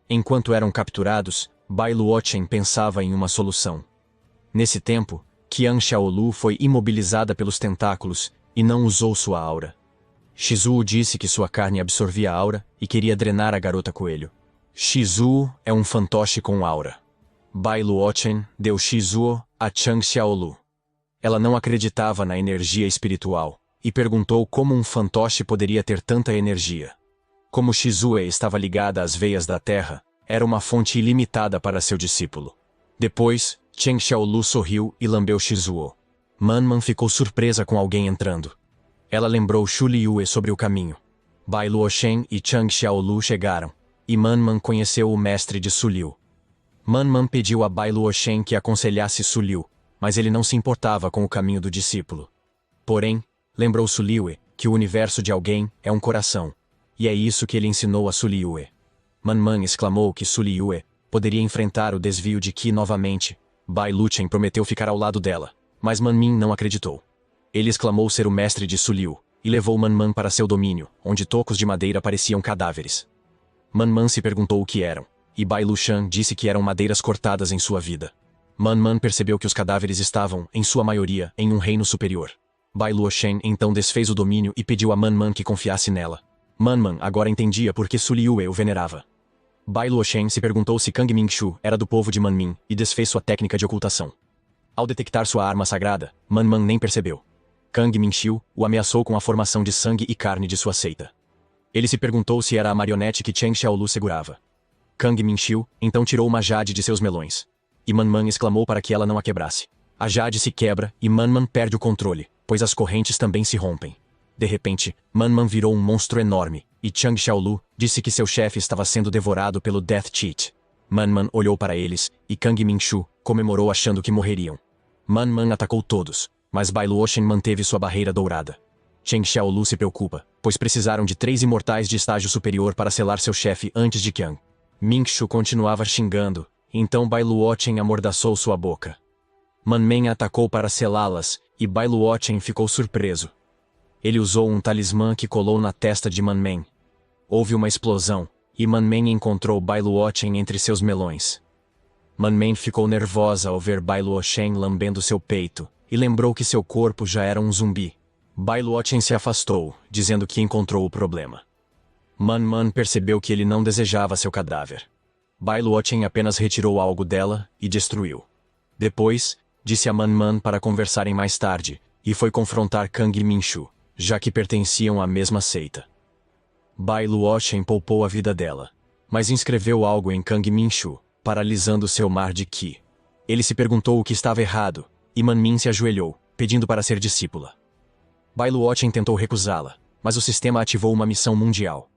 Enquanto eram capturados, Bai Luoshen pensava em uma solução. Nesse tempo, Qian Xiaolu foi imobilizada pelos tentáculos e não usou sua aura. Shizuo disse que sua carne absorvia a aura e queria drenar a garota coelho. Shizuo é um fantoche com aura. Bai Luoshen deu Shizuo a Cheng Xiaolu. Ela não acreditava na energia espiritual e perguntou como um fantoche poderia ter tanta energia. Como Shizuo estava ligada às veias da terra, era uma fonte ilimitada para seu discípulo. Depois, Cheng Xiaolu sorriu e lambeu Shizuo. Man ficou surpresa com alguém entrando. Ela lembrou Shu Liyue sobre o caminho. Bai Luoshen e Cheng Xiaolu chegaram, e Man conheceu o mestre de Su Liu. Man pediu a Bai Luoshen que aconselhasse Su Liu, mas ele não se importava com o caminho do discípulo. Porém, lembrou Su Liyue que o universo de alguém é um coração, e é isso que ele ensinou a Su Liyue. Man exclamou que Su Liyue poderia enfrentar o desvio de Qi novamente. Bai Luchen prometeu ficar ao lado dela, mas Man Min não acreditou. Ele exclamou ser o mestre de Su Liu e levou Man para seu domínio, onde tocos de madeira pareciam cadáveres. Man se perguntou o que eram, e Bai Lushan disse que eram madeiras cortadas em sua vida. Man percebeu que os cadáveres estavam, em sua maioria, em um reino superior. Bai Luoshen então desfez o domínio e pediu a Man que confiasse nela. Man agora entendia por que Su Liyue o venerava. Bai Luoshen se perguntou se Kang Mingshu era do povo de Man Min e desfez sua técnica de ocultação. Ao detectar sua arma sagrada, Man nem percebeu. Kang Mingshu o ameaçou com a formação de sangue e carne de sua seita. Ele se perguntou se era a marionete que Cheng Xiaolu segurava. Kang Mingshu então tirou uma jade de seus melões. E Man exclamou para que ela não a quebrasse. A jade se quebra e Man perde o controle, pois as correntes também se rompem. De repente, Man virou um monstro enorme, e Cheng Xiaolu disse que seu chefe estava sendo devorado pelo Death Cheat. Man olhou para eles, e Kang Mingshu comemorou achando que morreriam. Man atacou todos, mas Bai Luoshen manteve sua barreira dourada. Cheng Xiaolu se preocupa, pois precisaram de 3 imortais de estágio superior para selar seu chefe antes de Qian. Mingshu continuava xingando, então Bai Luoshen amordaçou sua boca. Man atacou para selá-las, e Bai Luoshen ficou surpreso. Ele usou um talismã que colou na testa de Man. Houve uma explosão, e Manman encontrou Bai Luochen entre seus melões. Manman ficou nervosa ao ver Bai Luochen lambendo seu peito, e lembrou que seu corpo já era um zumbi. Bai Luochen se afastou, dizendo que encontrou o problema. Man percebeu que ele não desejava seu cadáver. Bai Luochen apenas retirou algo dela e destruiu. Depois, disse a Man para conversarem mais tarde, e foi confrontar Kang Minshu, já que pertenciam à mesma seita. Bai Luochen poupou a vida dela, mas inscreveu algo em Kang Minshu, paralisando seu mar de Qi. Ele se perguntou o que estava errado, e Manmin se ajoelhou, pedindo para ser discípula. Bai Luochen tentou recusá-la, mas o sistema ativou uma missão mundial.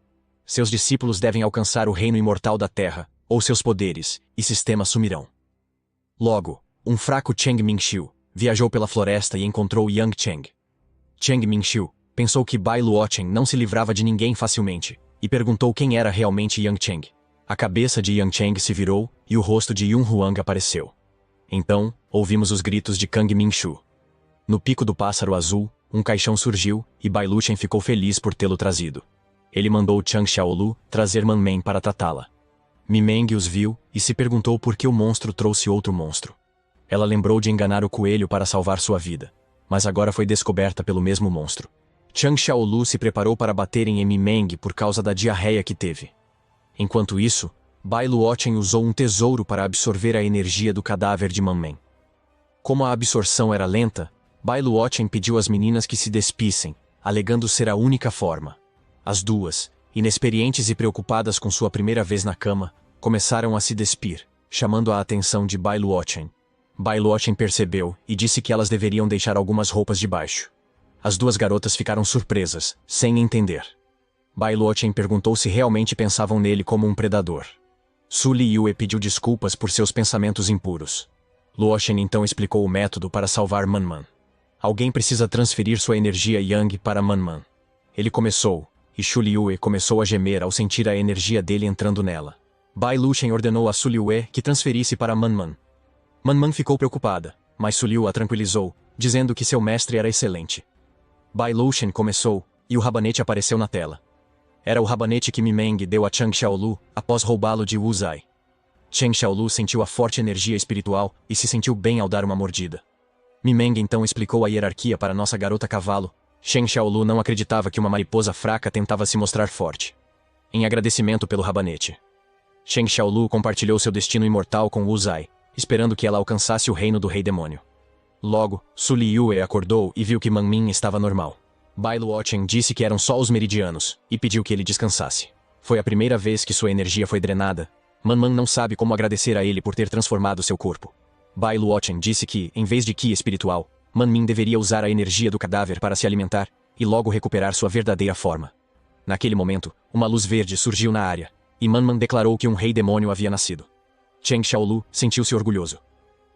Seus discípulos devem alcançar o reino imortal da Terra, ou seus poderes e sistema sumirão. Logo, um fraco Cheng Mingxiu viajou pela floresta e encontrou Yang Cheng. Cheng Mingxiu pensou que Bai Luochen não se livrava de ninguém facilmente, e perguntou quem era realmente Yang Cheng. A cabeça de Yang Cheng se virou, e o rosto de Yun Huang apareceu. Então, ouvimos os gritos de Kang Minshu. No pico do pássaro azul, um caixão surgiu, e Bai Luochen ficou feliz por tê-lo trazido. Ele mandou Chang Xiaolu trazer Manmen para tratá-la. Mimeng os viu, e se perguntou por que o monstro trouxe outro monstro. Ela lembrou de enganar o coelho para salvar sua vida, mas agora foi descoberta pelo mesmo monstro. Chang Xiaolu se preparou para baterem em Mimeng por causa da diarreia que teve. Enquanto isso, Bai Luochen usou um tesouro para absorver a energia do cadáver de Manmen. Como a absorção era lenta, Bai Luochen pediu às meninas que se despissem, alegando ser a única forma. As duas, inexperientes e preocupadas com sua primeira vez na cama, começaram a se despir, chamando a atenção de Bai Luochen. Bai Luochen percebeu e disse que elas deveriam deixar algumas roupas debaixo. As duas garotas ficaram surpresas, sem entender. Bai Luochen perguntou se realmente pensavam nele como um predador. Su Liyue pediu desculpas por seus pensamentos impuros. Luochen então explicou o método para salvar Manman. Alguém precisa transferir sua energia Yang para Manman. Ele começou, e Su Liyue começou a gemer ao sentir a energia dele entrando nela. Bai Luochen ordenou a Su Liyue que transferisse para Manman. Manman ficou preocupada, mas Su Liu a tranquilizou, dizendo que seu mestre era excelente. Bai Luochen começou, e o rabanete apareceu na tela. Era o rabanete que Mimeng deu a Chang Xiaolu após roubá-lo de Wu Zai. Chang Xiaolu sentiu a forte energia espiritual e se sentiu bem ao dar uma mordida. Mimeng então explicou a hierarquia para nossa garota cavalo. Chang Xiaolu não acreditava que uma mariposa fraca tentava se mostrar forte. Em agradecimento pelo rabanete, Chang Xiaolu compartilhou seu destino imortal com Wu Zai, esperando que ela alcançasse o reino do Rei Demônio. Logo, Su Liyue acordou e viu que Manmin estava normal. Bai Luochen disse que eram só os meridianos, e pediu que ele descansasse. Foi a primeira vez que sua energia foi drenada. Manman não sabe como agradecer a ele por ter transformado seu corpo. Bai Luochen disse que, em vez de Qi espiritual, Manmin deveria usar a energia do cadáver para se alimentar, e logo recuperar sua verdadeira forma. Naquele momento, uma luz verde surgiu na área, e Manman declarou que um rei demônio havia nascido. Cheng Xiaolu sentiu-se orgulhoso.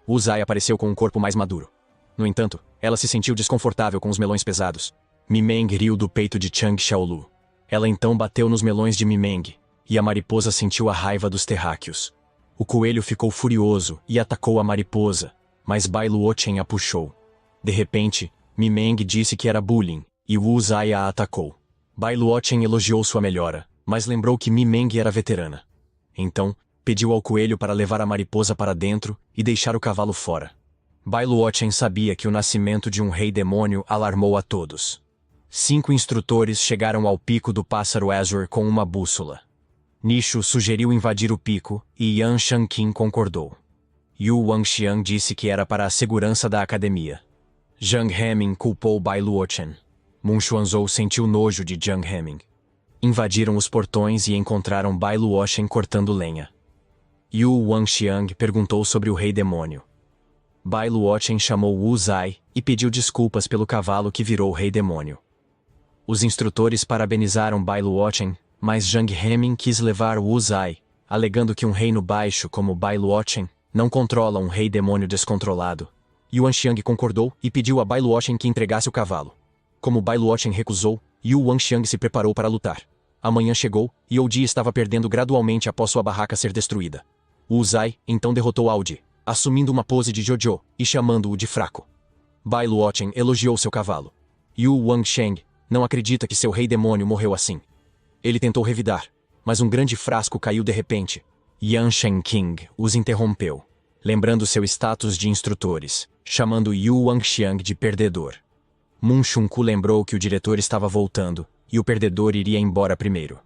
Wu Zai apareceu com um corpo mais maduro. No entanto, ela se sentiu desconfortável com os melões pesados. Mimeng riu do peito de Chang Xiaolu. Ela então bateu nos melões de Mimeng, e a mariposa sentiu a raiva dos terráqueos. O coelho ficou furioso e atacou a mariposa, mas Bai Luochen a puxou. De repente, Mimeng disse que era bullying, e Wu Zai a atacou. Bai Luochen elogiou sua melhora, mas lembrou que Mimeng era veterana. Então, pediu ao coelho para levar a mariposa para dentro e deixar o cavalo fora. Bai Luochen sabia que o nascimento de um rei demônio alarmou a todos. 5 instrutores chegaram ao pico do pássaro Azure com uma bússola. Nishu sugeriu invadir o pico, e Yan Shanqin concordou. Yu Wangxiang disse que era para a segurança da academia. Zhang Heming culpou Bai Luochen. Mun Xuanzhou sentiu nojo de Zhang Heming. Invadiram os portões e encontraram Bai Luochen cortando lenha. Yu Wangxiang perguntou sobre o rei demônio. Bai Luochen chamou Wu Zai e pediu desculpas pelo cavalo que virou rei demônio. Os instrutores parabenizaram Bai Luochen, mas Zhang Heming quis levar Wu Zai, alegando que um reino baixo como Bai Luochen não controla um rei demônio descontrolado. Yuan Xiang concordou e pediu a Bai Luochen que entregasse o cavalo. Como Bai Luochen recusou, Yu Wangxiang se preparou para lutar. A manhã chegou, e Oudi estava perdendo gradualmente após sua barraca ser destruída. Wu Zai então derrotou Audi, assumindo uma pose de Jojo e chamando-o de fraco. Bai Luochen elogiou seu cavalo. Yu Wangxiang não acredita que seu rei demônio morreu assim. Ele tentou revidar, mas um grande frasco caiu de repente. Yan Shenqing os interrompeu, lembrando seu status de instrutores, chamando Yu Wangxiang de perdedor. Mun Shunku lembrou que o diretor estava voltando e o perdedor iria embora primeiro.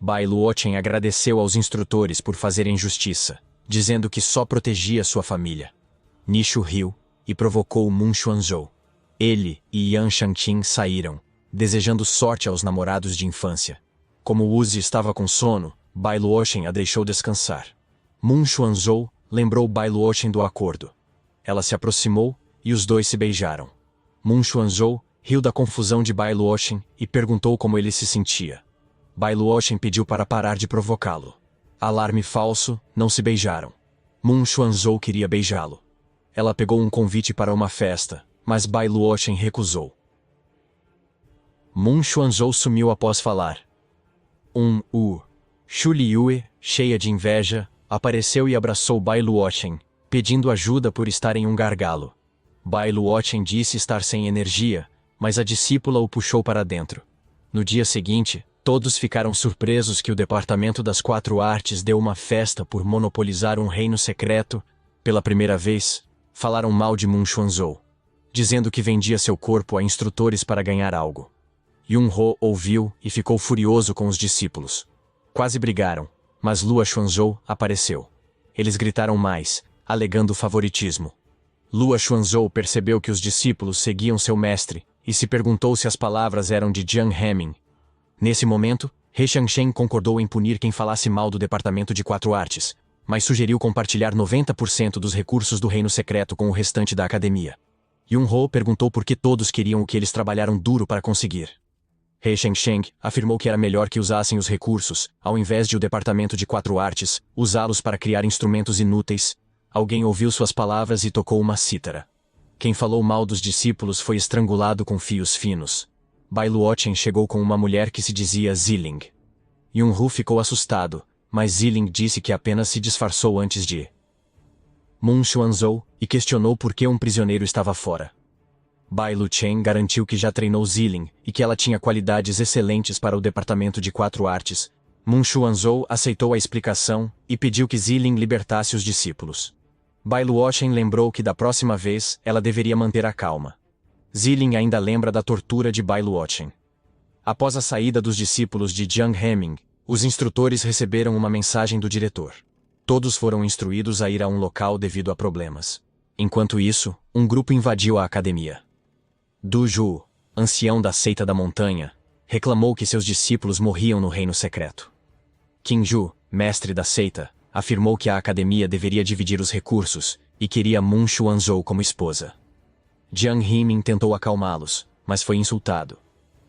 Bai Luochen agradeceu aos instrutores por fazerem justiça, dizendo que só protegia sua família. Nishu riu e provocou Mun Xuanzhou. Ele e Yan Shanqing saíram, desejando sorte aos namorados de infância. Como Uzi estava com sono, Bai Luochen a deixou descansar. Mun Xuanzhou lembrou Bai Luochen do acordo. Ela se aproximou e os dois se beijaram. Mun Xuanzhou riu da confusão de Bai Luochen e perguntou como ele se sentia. Bai Luochen pediu para parar de provocá-lo. Alarme falso, não se beijaram. Mun Xuanzhou queria beijá-lo. Ela pegou um convite para uma festa, mas Bai Luochen recusou. Mun Xuanzhou sumiu após falar. Shu Liyue, cheia de inveja, apareceu e abraçou Bai Luochen, pedindo ajuda por estar em um gargalo. Bai Luochen disse estar sem energia, mas a discípula o puxou para dentro. No dia seguinte, todos ficaram surpresos que o Departamento das Quatro Artes deu uma festa por monopolizar um reino secreto. Pela primeira vez, falaram mal de Mun Xuanzhou, dizendo que vendia seu corpo a instrutores para ganhar algo. Yun-ho ouviu e ficou furioso com os discípulos. Quase brigaram, mas Lua Xuanzhou apareceu. Eles gritaram mais, alegando favoritismo. Lua Xuanzhou percebeu que os discípulos seguiam seu mestre e se perguntou se as palavras eram de Jiang Hemin. Nesse momento, He Xiangsheng concordou em punir quem falasse mal do Departamento de Quatro Artes, mas sugeriu compartilhar 90% dos recursos do reino secreto com o restante da academia. Yun-ho perguntou por que todos queriam o que eles trabalharam duro para conseguir. He Xiangsheng afirmou que era melhor que usassem os recursos, ao invés de o Departamento de Quatro Artes, usá-los para criar instrumentos inúteis. Alguém ouviu suas palavras e tocou uma cítara. Quem falou mal dos discípulos foi estrangulado com fios finos. Bai Luochen chegou com uma mulher que se dizia Ziling. Yun-ho ficou assustado, mas Ziling disse que apenas se disfarçou antes de Mun Xuanzhou e questionou por que um prisioneiro estava fora. Bai Luochen garantiu que já treinou Ziling e que ela tinha qualidades excelentes para o Departamento de Quatro Artes. Mun Xuanzhou aceitou a explicação e pediu que Ziling libertasse os discípulos. Bai Luochen lembrou que da próxima vez ela deveria manter a calma. Ziling ainda lembra da tortura de Bai Luochen. Após a saída dos discípulos de Jiang Hemin, os instrutores receberam uma mensagem do diretor. Todos foram instruídos a ir a um local devido a problemas. Enquanto isso, um grupo invadiu a academia. Du Zhu, ancião da seita da montanha, reclamou que seus discípulos morriam no reino secreto. Qin Zhu, mestre da seita, afirmou que a academia deveria dividir os recursos e queria Mun Xuanzhou como esposa. Jiang Hemin tentou acalmá-los, mas foi insultado.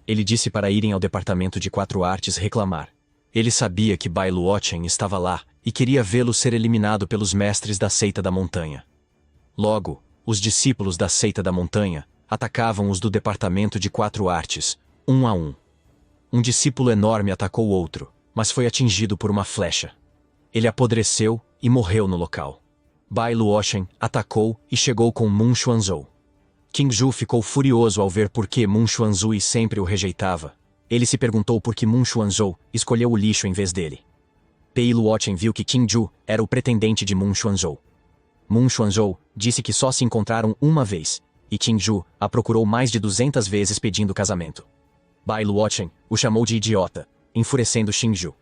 Ele disse para irem ao Departamento de Quatro Artes reclamar. Ele sabia que Bai Luochen estava lá e queria vê-lo ser eliminado pelos mestres da seita da montanha. Logo, os discípulos da seita da montanha atacavam os do Departamento de Quatro Artes, um a um. Um discípulo enorme atacou outro, mas foi atingido por uma flecha. Ele apodreceu e morreu no local. Bai Luochen atacou e chegou com Mun Xuanzhou. Qin Zhu ficou furioso ao ver por que Mun Xuanzhou sempre o rejeitava. Ele se perguntou por que Mun Xuanzhou escolheu o lixo em vez dele. Bai Luochen viu que Qin Zhu era o pretendente de Mun Xuanzhou. Mun Xuanzhou disse que só se encontraram uma vez, e Qin Zhu a procurou mais de 200 vezes pedindo casamento. Bai Luochen o chamou de idiota, enfurecendo Qin Zhu.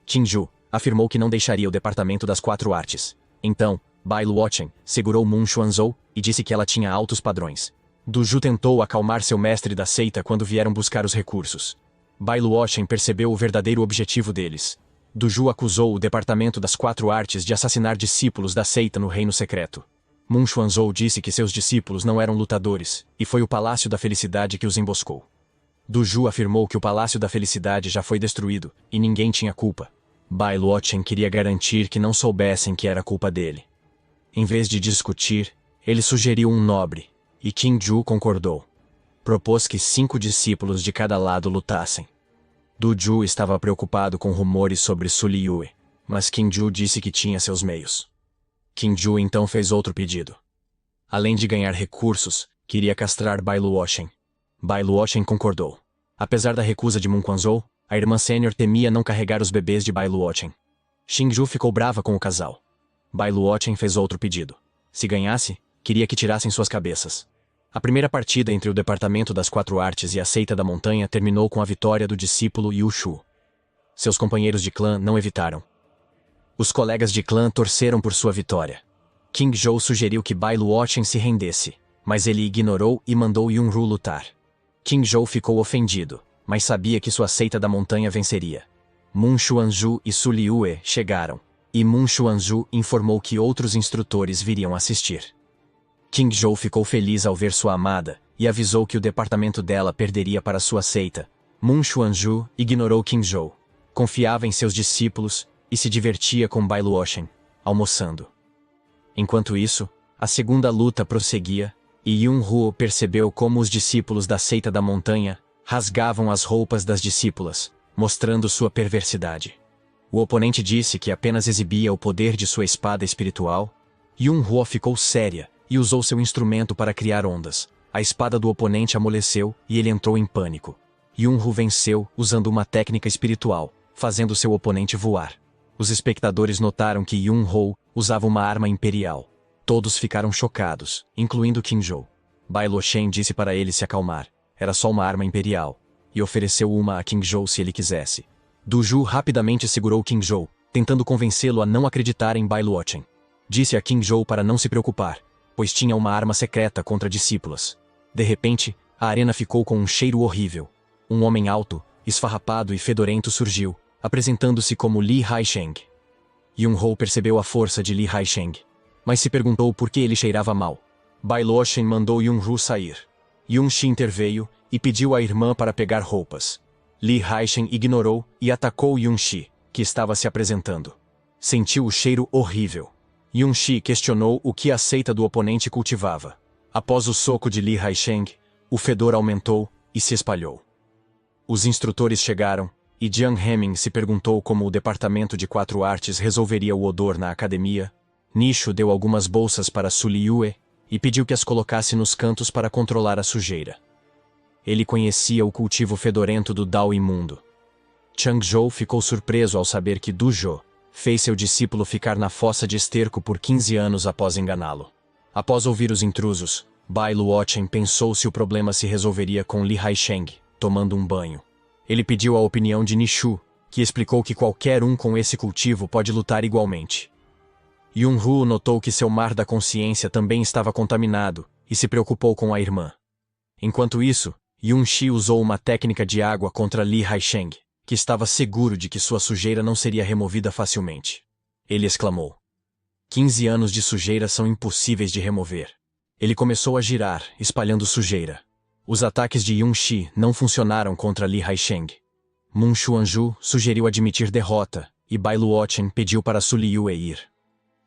Qin Zhu afirmou que não deixaria o Departamento das Quatro Artes. Então, Bai Luochen segurou Mun Xuanzhou e disse que ela tinha altos padrões. Du Zhu tentou acalmar seu mestre da seita quando vieram buscar os recursos. Bai Luochen percebeu o verdadeiro objetivo deles. Du Zhu acusou o Departamento das Quatro Artes de assassinar discípulos da seita no Reino Secreto. Mun Xuanzhou disse que seus discípulos não eram lutadores, e foi o Palácio da Felicidade que os emboscou. Du Zhu afirmou que o Palácio da Felicidade já foi destruído, e ninguém tinha culpa. Bai Luochen queria garantir que não soubessem que era culpa dele. Em vez de discutir, ele sugeriu um nobre, e Qin Zhu concordou. Propôs que 5 discípulos de cada lado lutassem. Du Zhu estava preocupado com rumores sobre Su Liyue, mas Qin Zhu disse que tinha seus meios. Qin Zhu então fez outro pedido. Além de ganhar recursos, queria castrar Bai Luochen. Bai Luochen concordou. Apesar da recusa de Mun Xuanzhou, A irmã sênior temia não carregar os bebês de Bai Luochen. Xingju ficou brava com o casal. Bai Luochen fez outro pedido. Se ganhasse, queria que tirassem suas cabeças. A primeira partida entre o Departamento das Quatro Artes e a Seita da Montanha terminou com a vitória do discípulo Yu Shu. Seus companheiros de clã não evitaram. Os colegas de clã torceram por sua vitória. King Zhou sugeriu que Bai Luochen se rendesse, mas ele ignorou e mandou Yunru lutar. King Zhou ficou ofendido, mas sabia que sua Seita da Montanha venceria. Mun Xuanzhu e Su Liyue chegaram, e Mun Xuanzhu informou que outros instrutores viriam assistir. King Zhou ficou feliz ao ver sua amada, e avisou que o departamento dela perderia para sua seita. Mun Xuanzhu ignorou King Zhou. Confiava em seus discípulos, e se divertia com Bai Luochen, almoçando. Enquanto isso, a segunda luta prosseguia, e Yunru percebeu como os discípulos da Seita da Montanha rasgavam as roupas das discípulas, mostrando sua perversidade. O oponente disse que apenas exibia o poder de sua espada espiritual. Yunru ficou séria e usou seu instrumento para criar ondas. A espada do oponente amoleceu e ele entrou em pânico. Yunru venceu usando uma técnica espiritual, fazendo seu oponente voar. Os espectadores notaram que Yunru usava uma arma imperial. Todos ficaram chocados, incluindo King Zhou. Bai Luochen disse para ele se acalmar. Era só uma arma imperial, e ofereceu uma a King Zhou se ele quisesse. Du Zhu rapidamente segurou King Zhou, tentando convencê-lo a não acreditar em Bai Luochen. Disse a King Zhou para não se preocupar, pois tinha uma arma secreta contra discípulas. De repente, a arena ficou com um cheiro horrível. Um homem alto, esfarrapado e fedorento surgiu, apresentando-se como Li Haisheng. Yunru percebeu a força de Li Haisheng, mas se perguntou por que ele cheirava mal. Bai Luochen mandou Yunru sair. Yunxi interveio e pediu à irmã para pegar roupas. Li Haisheng ignorou e atacou Yunxi, que estava se apresentando. Sentiu o cheiro horrível. Yunxi questionou o que a seita do oponente cultivava. Após o soco de Li Haisheng, o fedor aumentou e se espalhou. Os instrutores chegaram, e Jiang Heming se perguntou como o Departamento de Quatro Artes resolveria o odor na academia. Nishu deu algumas bolsas para Su Liyue e pediu que as colocasse nos cantos para controlar a sujeira. Ele conhecia o cultivo fedorento do Dao imundo. Changzhou ficou surpreso ao saber que Du Zhou fez seu discípulo ficar na fossa de esterco por 15 anos após enganá-lo. Após ouvir os intrusos, Bai Luochen pensou se o problema se resolveria com Li Haisheng, tomando um banho. Ele pediu a opinião de Nishu, que explicou que qualquer um com esse cultivo pode lutar igualmente. Yunru notou que seu mar da consciência também estava contaminado e se preocupou com a irmã. Enquanto isso, Yunxi usou uma técnica de água contra Li Haisheng, que estava seguro de que sua sujeira não seria removida facilmente. Ele exclamou: 15 anos de sujeira são impossíveis de remover. Ele começou a girar, espalhando sujeira. Os ataques de Yunxi não funcionaram contra Li Haisheng. Mun Xuanzhu sugeriu admitir derrota, e Bai Luochen pediu para Su Liyue ir.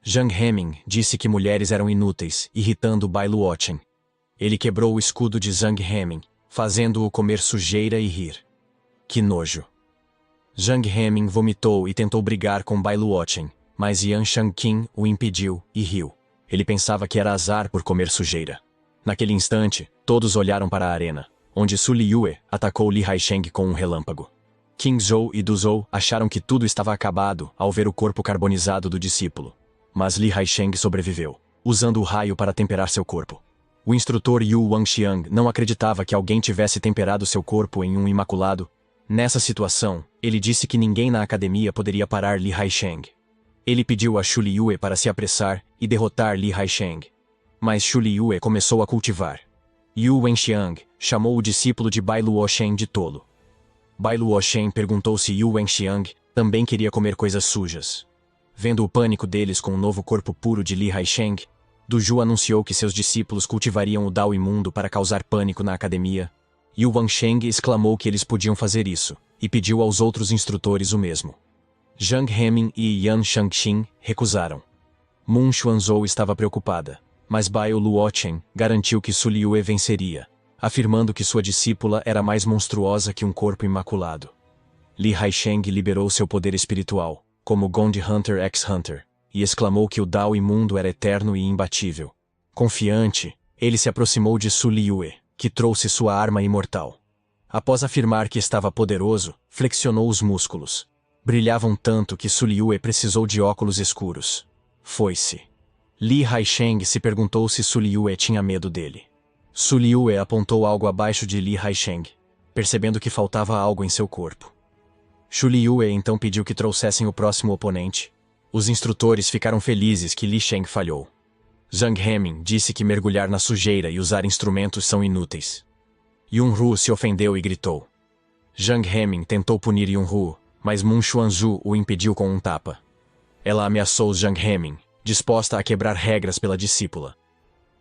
Jiang Heming disse que mulheres eram inúteis, irritando Bai Luochen. Ele quebrou o escudo de Jiang Heming, fazendo-o comer sujeira e rir. Que nojo! Jiang Heming vomitou e tentou brigar com Bai Luochen, mas Yan Shangqin o impediu e riu. Ele pensava que era azar por comer sujeira. Naquele instante, todos olharam para a arena, onde Su Liyue atacou Li Haisheng com um relâmpago. King Zhou e Du Zhou acharam que tudo estava acabado ao ver o corpo carbonizado do discípulo. Mas Li Haisheng sobreviveu, usando o raio para temperar seu corpo. O instrutor Yu Wangxiang não acreditava que alguém tivesse temperado seu corpo em um imaculado. Nessa situação, ele disse que ninguém na academia poderia parar Li Haisheng. Ele pediu a Su Liyue para se apressar e derrotar Li Haisheng. Mas Su Liyue começou a cultivar. Yu Wenxiang chamou o discípulo de Bai Luochen de tolo. Bai Luochen perguntou se Yu Wenxiang também queria comer coisas sujas. Vendo o pânico deles com o novo corpo puro de Li Haisheng, Du Zhu anunciou que seus discípulos cultivariam o Dao imundo para causar pânico na academia. Yu Wangsheng exclamou que eles podiam fazer isso, e pediu aos outros instrutores o mesmo. Jiang Heming e Yan Shangxin recusaram. Mun Xuanzhou estava preocupada, mas Bai Luochen garantiu que Su Liyue venceria, afirmando que sua discípula era mais monstruosa que um corpo imaculado. Li Haisheng liberou seu poder espiritual, como Gond Hunter x Hunter, e exclamou que o Dao imundo era eterno e imbatível. Confiante, ele se aproximou de Su Liyue, que trouxe sua arma imortal. Após afirmar que estava poderoso, flexionou os músculos. Brilhavam tanto que Su Liyue precisou de óculos escuros. Foi-se. Li Haisheng se perguntou se Su Liyue tinha medo dele. Su Liyue apontou algo abaixo de Li Haisheng, percebendo que faltava algo em seu corpo. Su Liyue então pediu que trouxessem o próximo oponente. Os instrutores ficaram felizes que Li Sheng falhou. Zhang Hemin disse que mergulhar na sujeira e usar instrumentos são inúteis. Yunhu se ofendeu e gritou. Zhang Hemin tentou punir Yunhu, mas Mun Xuanzhu o impediu com um tapa. Ela ameaçou Zhang Hemin, disposta a quebrar regras pela discípula.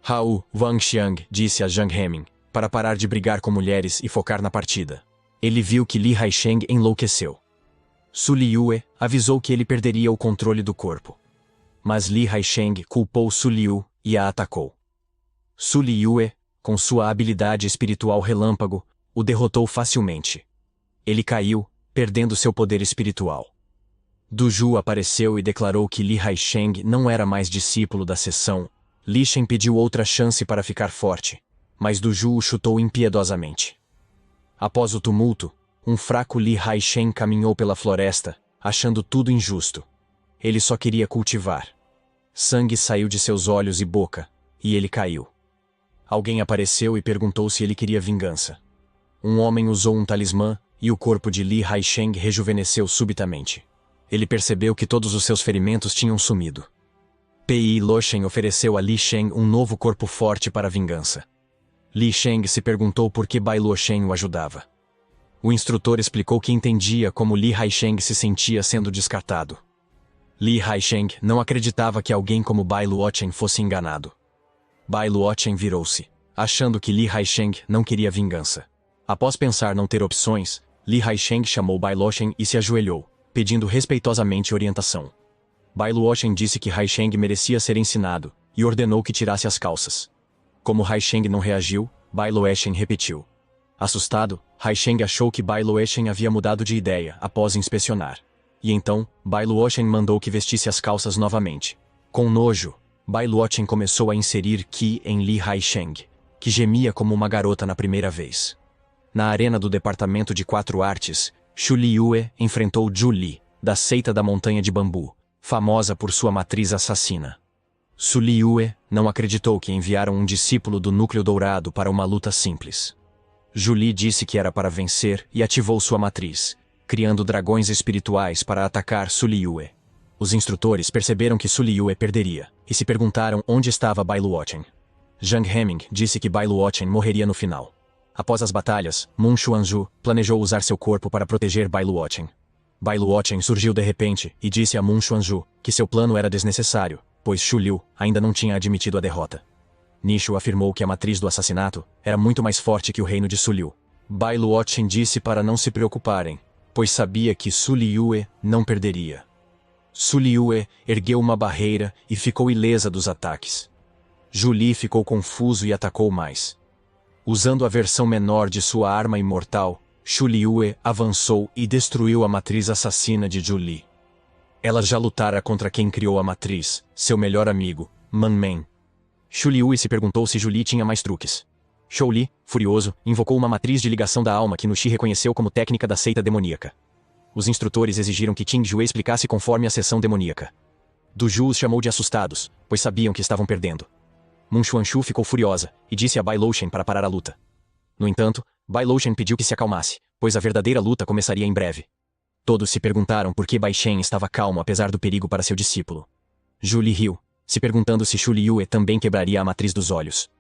Hao Wangxiang disse a Zhang Hemin para parar de brigar com mulheres e focar na partida. Ele viu que Li Haisheng enlouqueceu. Su Liyue avisou que ele perderia o controle do corpo. Mas Li Haisheng culpou Su Liu e a atacou. Su Liyue, com sua habilidade espiritual relâmpago, o derrotou facilmente. Ele caiu, perdendo seu poder espiritual. Du Zhu apareceu e declarou que Li Haisheng não era mais discípulo da seção. Li Shen pediu outra chance para ficar forte, mas Du Zhu o chutou impiedosamente. Após o tumulto, um fraco Li Haisheng caminhou pela floresta, achando tudo injusto. Ele só queria cultivar. Sangue saiu de seus olhos e boca, e ele caiu. Alguém apareceu e perguntou se ele queria vingança. Um homem usou um talismã, e o corpo de Li Haisheng rejuvenesceu subitamente. Ele percebeu que todos os seus ferimentos tinham sumido. Pei Luoshen ofereceu a Li Sheng um novo corpo forte para a vingança. Li Sheng se perguntou por que Bai Luoshen o ajudava. O instrutor explicou que entendia como Li Haisheng se sentia sendo descartado. Li Haisheng não acreditava que alguém como Bai Luoshen fosse enganado. Bai Luoshen virou-se, achando que Li Haisheng não queria vingança. Após pensar não ter opções, Li Haisheng chamou Bai Luoshen e se ajoelhou, pedindo respeitosamente orientação. Bai Luoshen disse que Haisheng merecia ser ensinado, e ordenou que tirasse as calças. Como Haisheng não reagiu, Bai Luoshen repetiu. Assustado, Haisheng achou que Bai Luoshen havia mudado de ideia após inspecionar. E então, Bai Luoshen mandou que vestisse as calças novamente. Com nojo, Bai Luoshen começou a inserir Qi em Li Haisheng, que gemia como uma garota na primeira vez. Na arena do Departamento de 4 Artes, Su Liyue enfrentou Zhu Li, da seita da Montanha de Bambu, famosa por sua matriz assassina. Su Liyue não acreditou que enviaram um discípulo do Núcleo Dourado para uma luta simples. Zhu Li disse que era para vencer e ativou sua matriz, criando dragões espirituais para atacar Su Liyue. Os instrutores perceberam que Su Liyue perderia, e se perguntaram onde estava Bai Luoshen. Zhang Hemin disse que Bai Luoshen morreria no final. Após as batalhas, Mun Xuanzhu planejou usar seu corpo para proteger Bai Luoshen. Bai Luoshen surgiu de repente e disse a Mun Xuanzhu que seu plano era desnecessário, pois Xu Liu ainda não tinha admitido a derrota. Nishu afirmou que a matriz do assassinato era muito mais forte que o reino de Su Liu. Bai Luoshen disse para não se preocuparem, pois sabia que Su Liyue não perderia. Su Liyue ergueu uma barreira e ficou ilesa dos ataques. Zhu Li ficou confuso e atacou mais. Usando a versão menor de sua arma imortal, Su Liyue avançou e destruiu a matriz assassina de Zhu Li. Ela já lutara contra quem criou a matriz, seu melhor amigo, Man Men. Su Liyue se perguntou se Zhu Li tinha mais truques. Shou Li, furioso, invocou uma matriz de ligação da alma que Nuxi reconheceu como técnica da seita demoníaca. Os instrutores exigiram que Qing Jue explicasse conforme a sessão demoníaca. Du Zhu os chamou de assustados, pois sabiam que estavam perdendo. Mun Xuanzhu ficou furiosa e disse a Bai Luoshen para parar a luta. No entanto, Bai Luoshen pediu que se acalmasse, pois a verdadeira luta começaria em breve. Todos se perguntaram por que Bai Shen estava calmo apesar do perigo para seu discípulo. Zhu Li riu, se perguntando se Su Liyue também quebraria a matriz dos olhos.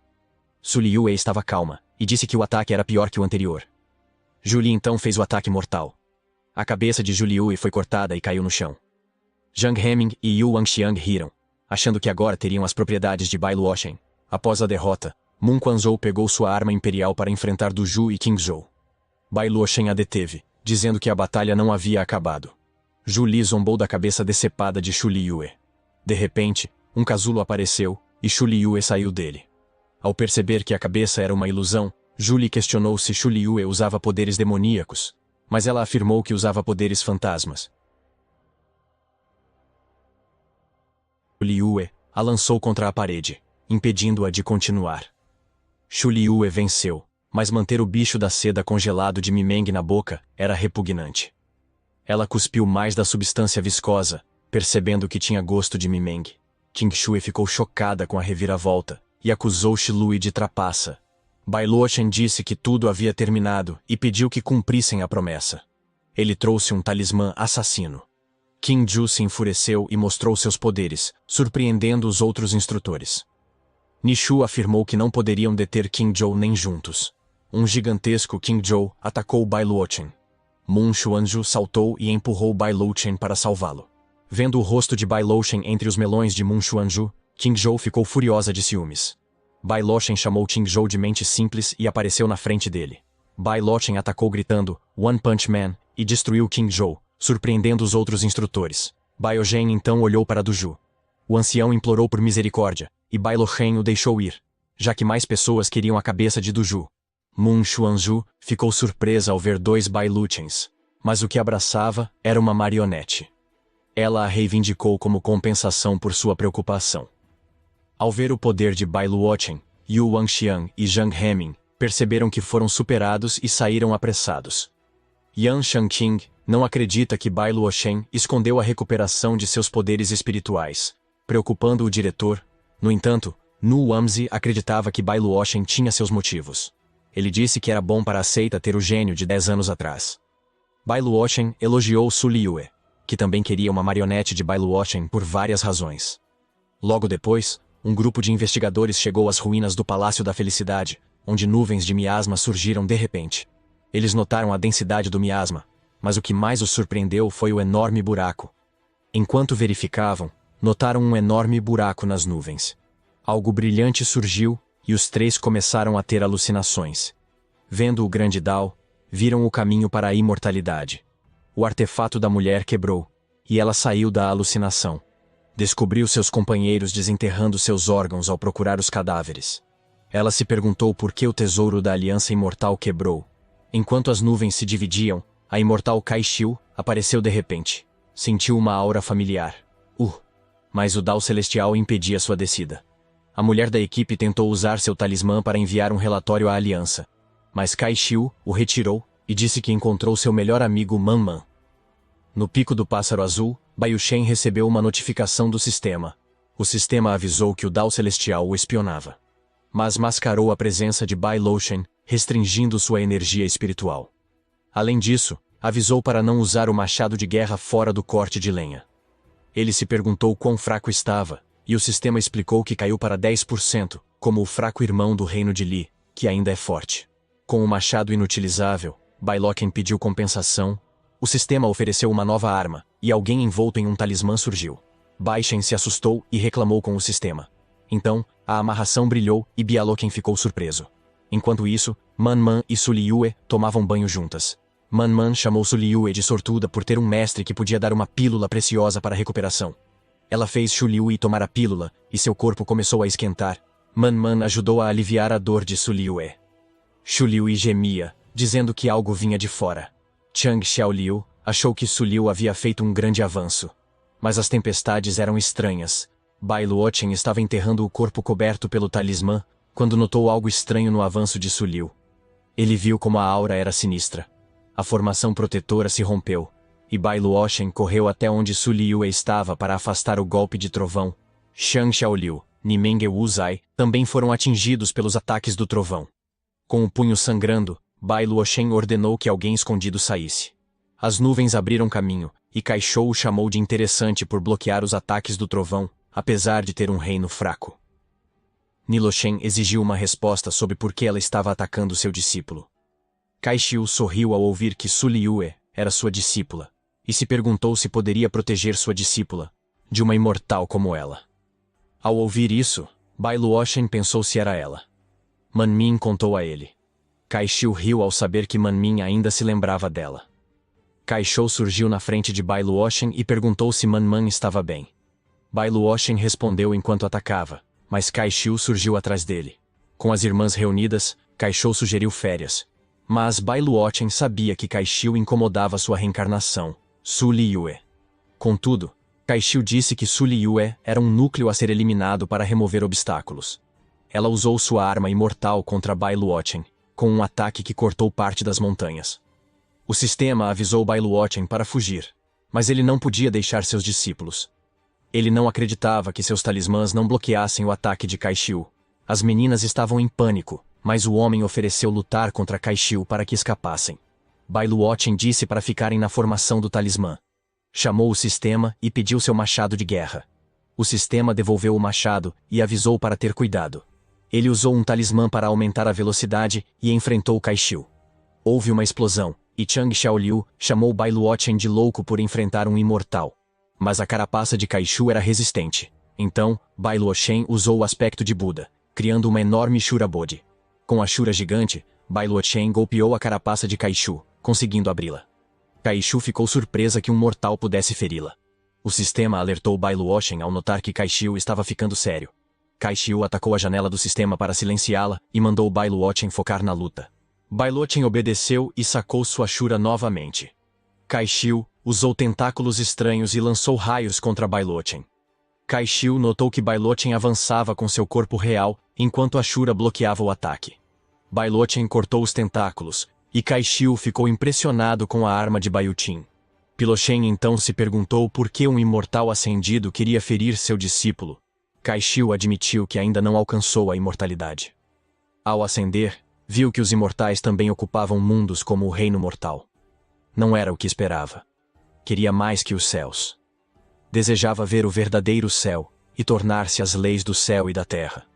Su Liyue estava calma, e disse que o ataque era pior que o anterior. Zhu Li então fez o ataque mortal. A cabeça de Zhu Liyue foi cortada e caiu no chão. Zhang Hemin e Yu Wangxiang riram, achando que agora teriam as propriedades de Bai Luoshen. Após a derrota, Mun Quanzhou pegou sua arma imperial para enfrentar Du Zhu e Qing Zhou. Bai Luoshen a deteve, dizendo que a batalha não havia acabado. Zhu Li zombou da cabeça decepada de Su Liyue. De repente, um casulo apareceu, e Su Liyue saiu dele. Ao perceber que a cabeça era uma ilusão, Zhu Li questionou se Su Liyue usava poderes demoníacos, mas ela afirmou que usava poderes fantasmas. Su Liyue a lançou contra a parede, impedindo-a de continuar. Su Liyue venceu, mas manter o bicho da seda congelado de Mimeng na boca era repugnante. Ela cuspiu mais da substância viscosa, percebendo que tinha gosto de Mimeng. Qingshui ficou chocada com a reviravolta e acusou Shilui de trapaça. Bai Luochen disse que tudo havia terminado e pediu que cumprissem a promessa. Ele trouxe um talismã assassino. Qing Ju se enfureceu e mostrou seus poderes, surpreendendo os outros instrutores. Nishu afirmou que não poderiam deter Qing Zhou nem juntos. Um gigantesco Qing Zhou atacou Bai Luochen. Mun Xuanju saltou e empurrou Bai Luochen para salvá-lo. Vendo o rosto de Bai Luochen entre os melões de Mun Xuanju, Qing Zhou ficou furiosa de ciúmes. Bai Luochen chamou Qing Zhou de mente simples e apareceu na frente dele. Bai Luochen atacou gritando One Punch Man e destruiu Qing Zhou, surpreendendo os outros instrutores. Bai Ogen então olhou para Duju. O ancião implorou por misericórdia, e Bai Luochen o deixou ir, já que mais pessoas queriam a cabeça de Duju. Mun Xuanju ficou surpresa ao ver dois Bai Luochens, mas o que abraçava era uma marionete. Ela a reivindicou como compensação por sua preocupação. Ao ver o poder de Bai Luochen, Yu Wangxiang e Zhang Heming perceberam que foram superados e saíram apressados. Yan Shangqing não acredita que Bai Luochen escondeu a recuperação de seus poderes espirituais, preocupando o diretor. No entanto, Nu Wamzi acreditava que Bai Luochen tinha seus motivos. Ele disse que era bom para a seita ter o gênio de 10 anos atrás. Bai Luochen elogiou Su Liyue, que também queria uma marionete de Bai Luochen por várias razões. Logo depois, um grupo de investigadores chegou às ruínas do Palácio da Felicidade, onde nuvens de miasma surgiram de repente. Eles notaram a densidade do miasma, mas o que mais os surpreendeu foi o enorme buraco. Enquanto verificavam, notaram um enorme buraco nas nuvens. Algo brilhante surgiu, e os três começaram a ter alucinações. Vendo o grande Dao, viram o caminho para a imortalidade. O artefato da mulher quebrou, e ela saiu da alucinação. Descobriu seus companheiros desenterrando seus órgãos ao procurar os cadáveres. Ela se perguntou por que o tesouro da Aliança Imortal quebrou. Enquanto as nuvens se dividiam, a imortal Kai Xiu apareceu de repente. Sentiu uma aura familiar. Mas o Dao Celestial impedia sua descida. A mulher da equipe tentou usar seu talismã para enviar um relatório à Aliança. Mas Kai Xiu o retirou e disse que encontrou seu melhor amigo Man Man. No pico do Pássaro Azul, Bai Yuchen recebeu uma notificação do sistema. O sistema avisou que o Dao Celestial o espionava. Mas mascarou a presença de Bai Luochen, restringindo sua energia espiritual. Além disso, avisou para não usar o machado de guerra fora do corte de lenha. Ele se perguntou quão fraco estava, e o sistema explicou que caiu para 10%, como o fraco irmão do reino de Li, que ainda é forte. Com o machado inutilizável, Bai Luochen pediu compensação. O sistema ofereceu uma nova arma, e alguém envolto em um talismã surgiu. Bai Shen se assustou e reclamou com o sistema. Então, a amarração brilhou e Bai Luochen ficou surpreso. Enquanto isso, Man Man e Su Liyue tomavam banho juntas. Man Man chamou Su Liyue de sortuda por ter um mestre que podia dar uma pílula preciosa para a recuperação. Ela fez Su Liyue tomar a pílula, e seu corpo começou a esquentar. Man Man ajudou a aliviar a dor de Su Liyue. Su Liyue gemia, dizendo que algo vinha de fora. Chang Xiaoliu achou que Su Liu havia feito um grande avanço. Mas as tempestades eram estranhas. Bai Luochen estava enterrando o corpo coberto pelo talismã, quando notou algo estranho no avanço de Su Liu. Ele viu como a aura era sinistra. A formação protetora se rompeu, e Bai Luochen correu até onde Su Liyue estava para afastar o golpe de trovão. Shang Xiaoliu, Nimeng Wuzai também foram atingidos pelos ataques do trovão. Com o punho sangrando, Bai Luochen ordenou que alguém escondido saísse. As nuvens abriram caminho, e Kai Shou o chamou de interessante por bloquear os ataques do trovão, apesar de ter um reino fraco. Niloshen exigiu uma resposta sobre por que ela estava atacando seu discípulo. Kai Xiu sorriu ao ouvir que Su Liyue era sua discípula, e se perguntou se poderia proteger sua discípula de uma imortal como ela. Ao ouvir isso, Bai Luochen pensou se era ela. Man Min contou a ele. Kai Xiu riu ao saber que Man Min ainda se lembrava dela. Kai Shou surgiu na frente de Bai Luochen e perguntou se Man Man estava bem. Bai Luochen respondeu enquanto atacava, mas Kai Xiu surgiu atrás dele. Com as irmãs reunidas, Kai Shou sugeriu férias. Mas Bai Luochen sabia que Kai Xiu incomodava sua reencarnação, Su Liyue. Contudo, Kai Xiu disse que Su Liyue era um núcleo a ser eliminado para remover obstáculos. Ela usou sua arma imortal contra Bai Luochen, com um ataque que cortou parte das montanhas. O sistema avisou Bailuochen para fugir, mas ele não podia deixar seus discípulos. Ele não acreditava que seus talismãs não bloqueassem o ataque de Kaixiu. As meninas estavam em pânico, mas o homem ofereceu lutar contra Kaixiu para que escapassem. Bailuochen disse para ficarem na formação do talismã. Chamou o sistema e pediu seu machado de guerra. O sistema devolveu o machado e avisou para ter cuidado. Ele usou um talismã para aumentar a velocidade e enfrentou Kaixiu. Houve uma explosão, e Chang Xiaoliu chamou Bailuochen de louco por enfrentar um imortal. Mas a carapaça de Kaixiu era resistente. Então, Bailuochen usou o aspecto de Buda, criando uma enorme Shura Bodhi. Com a Shura gigante, Bailuochen golpeou a carapaça de Kaixiu, conseguindo abri-la. Kaixiu ficou surpresa que um mortal pudesse feri-la. O sistema alertou Bailuochen ao notar que Kaixiu estava ficando sério. Kaixiu atacou a janela do sistema para silenciá-la e mandou Bailuochen focar na luta. Bailuochen obedeceu e sacou sua Shura novamente. Kaixiu usou tentáculos estranhos e lançou raios contra Bailuochen. Kaixiu notou que Bailuochen avançava com seu corpo real, enquanto a Shura bloqueava o ataque. Bailuochen cortou os tentáculos, e Kaixiu ficou impressionado com a arma de Baiutin. Pilochen então se perguntou por que um imortal ascendido queria ferir seu discípulo. Kaixiu admitiu que ainda não alcançou a imortalidade. Ao ascender, viu que os imortais também ocupavam mundos como o reino mortal. Não era o que esperava. Queria mais que os céus. Desejava ver o verdadeiro céu e tornar-se as leis do céu e da terra.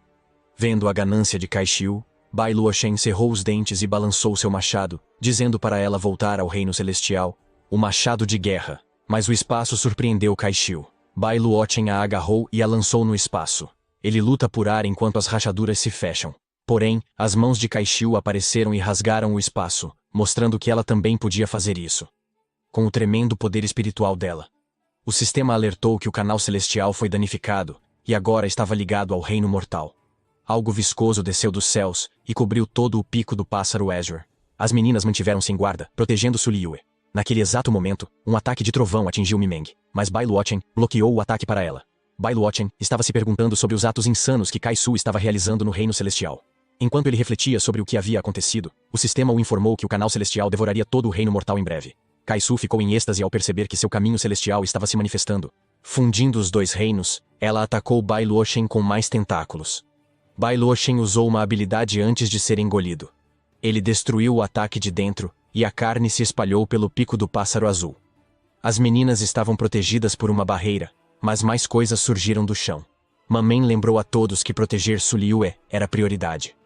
Vendo a ganância de Kaixiu, Bailuochen cerrou os dentes e balançou seu machado, dizendo para ela voltar ao reino celestial, o machado de guerra, mas o espaço surpreendeu Kaixiu. Bailuochen a agarrou e a lançou no espaço. Ele luta por ar enquanto as rachaduras se fecham. Porém, as mãos de Kaixiu apareceram e rasgaram o espaço, mostrando que ela também podia fazer isso. Com o tremendo poder espiritual dela. O sistema alertou que o canal celestial foi danificado, e agora estava ligado ao reino mortal. Algo viscoso desceu dos céus, e cobriu todo o pico do pássaro Azure. As meninas mantiveram-se em guarda, protegendo Suliyue. Naquele exato momento, um ataque de trovão atingiu Mimeng, mas Bailuochen bloqueou o ataque para ela. Bailuochen estava se perguntando sobre os atos insanos que Kaisu estava realizando no reino celestial. Enquanto ele refletia sobre o que havia acontecido, o sistema o informou que o canal celestial devoraria todo o reino mortal em breve. Kaisu ficou em êxtase ao perceber que seu caminho celestial estava se manifestando. Fundindo os dois reinos, ela atacou Bailuochen com mais tentáculos. Bailuochen usou uma habilidade antes de ser engolido. Ele destruiu o ataque de dentro, e a carne se espalhou pelo pico do pássaro azul. As meninas estavam protegidas por uma barreira, mas mais coisas surgiram do chão. Mamen lembrou a todos que proteger Suliyue era prioridade.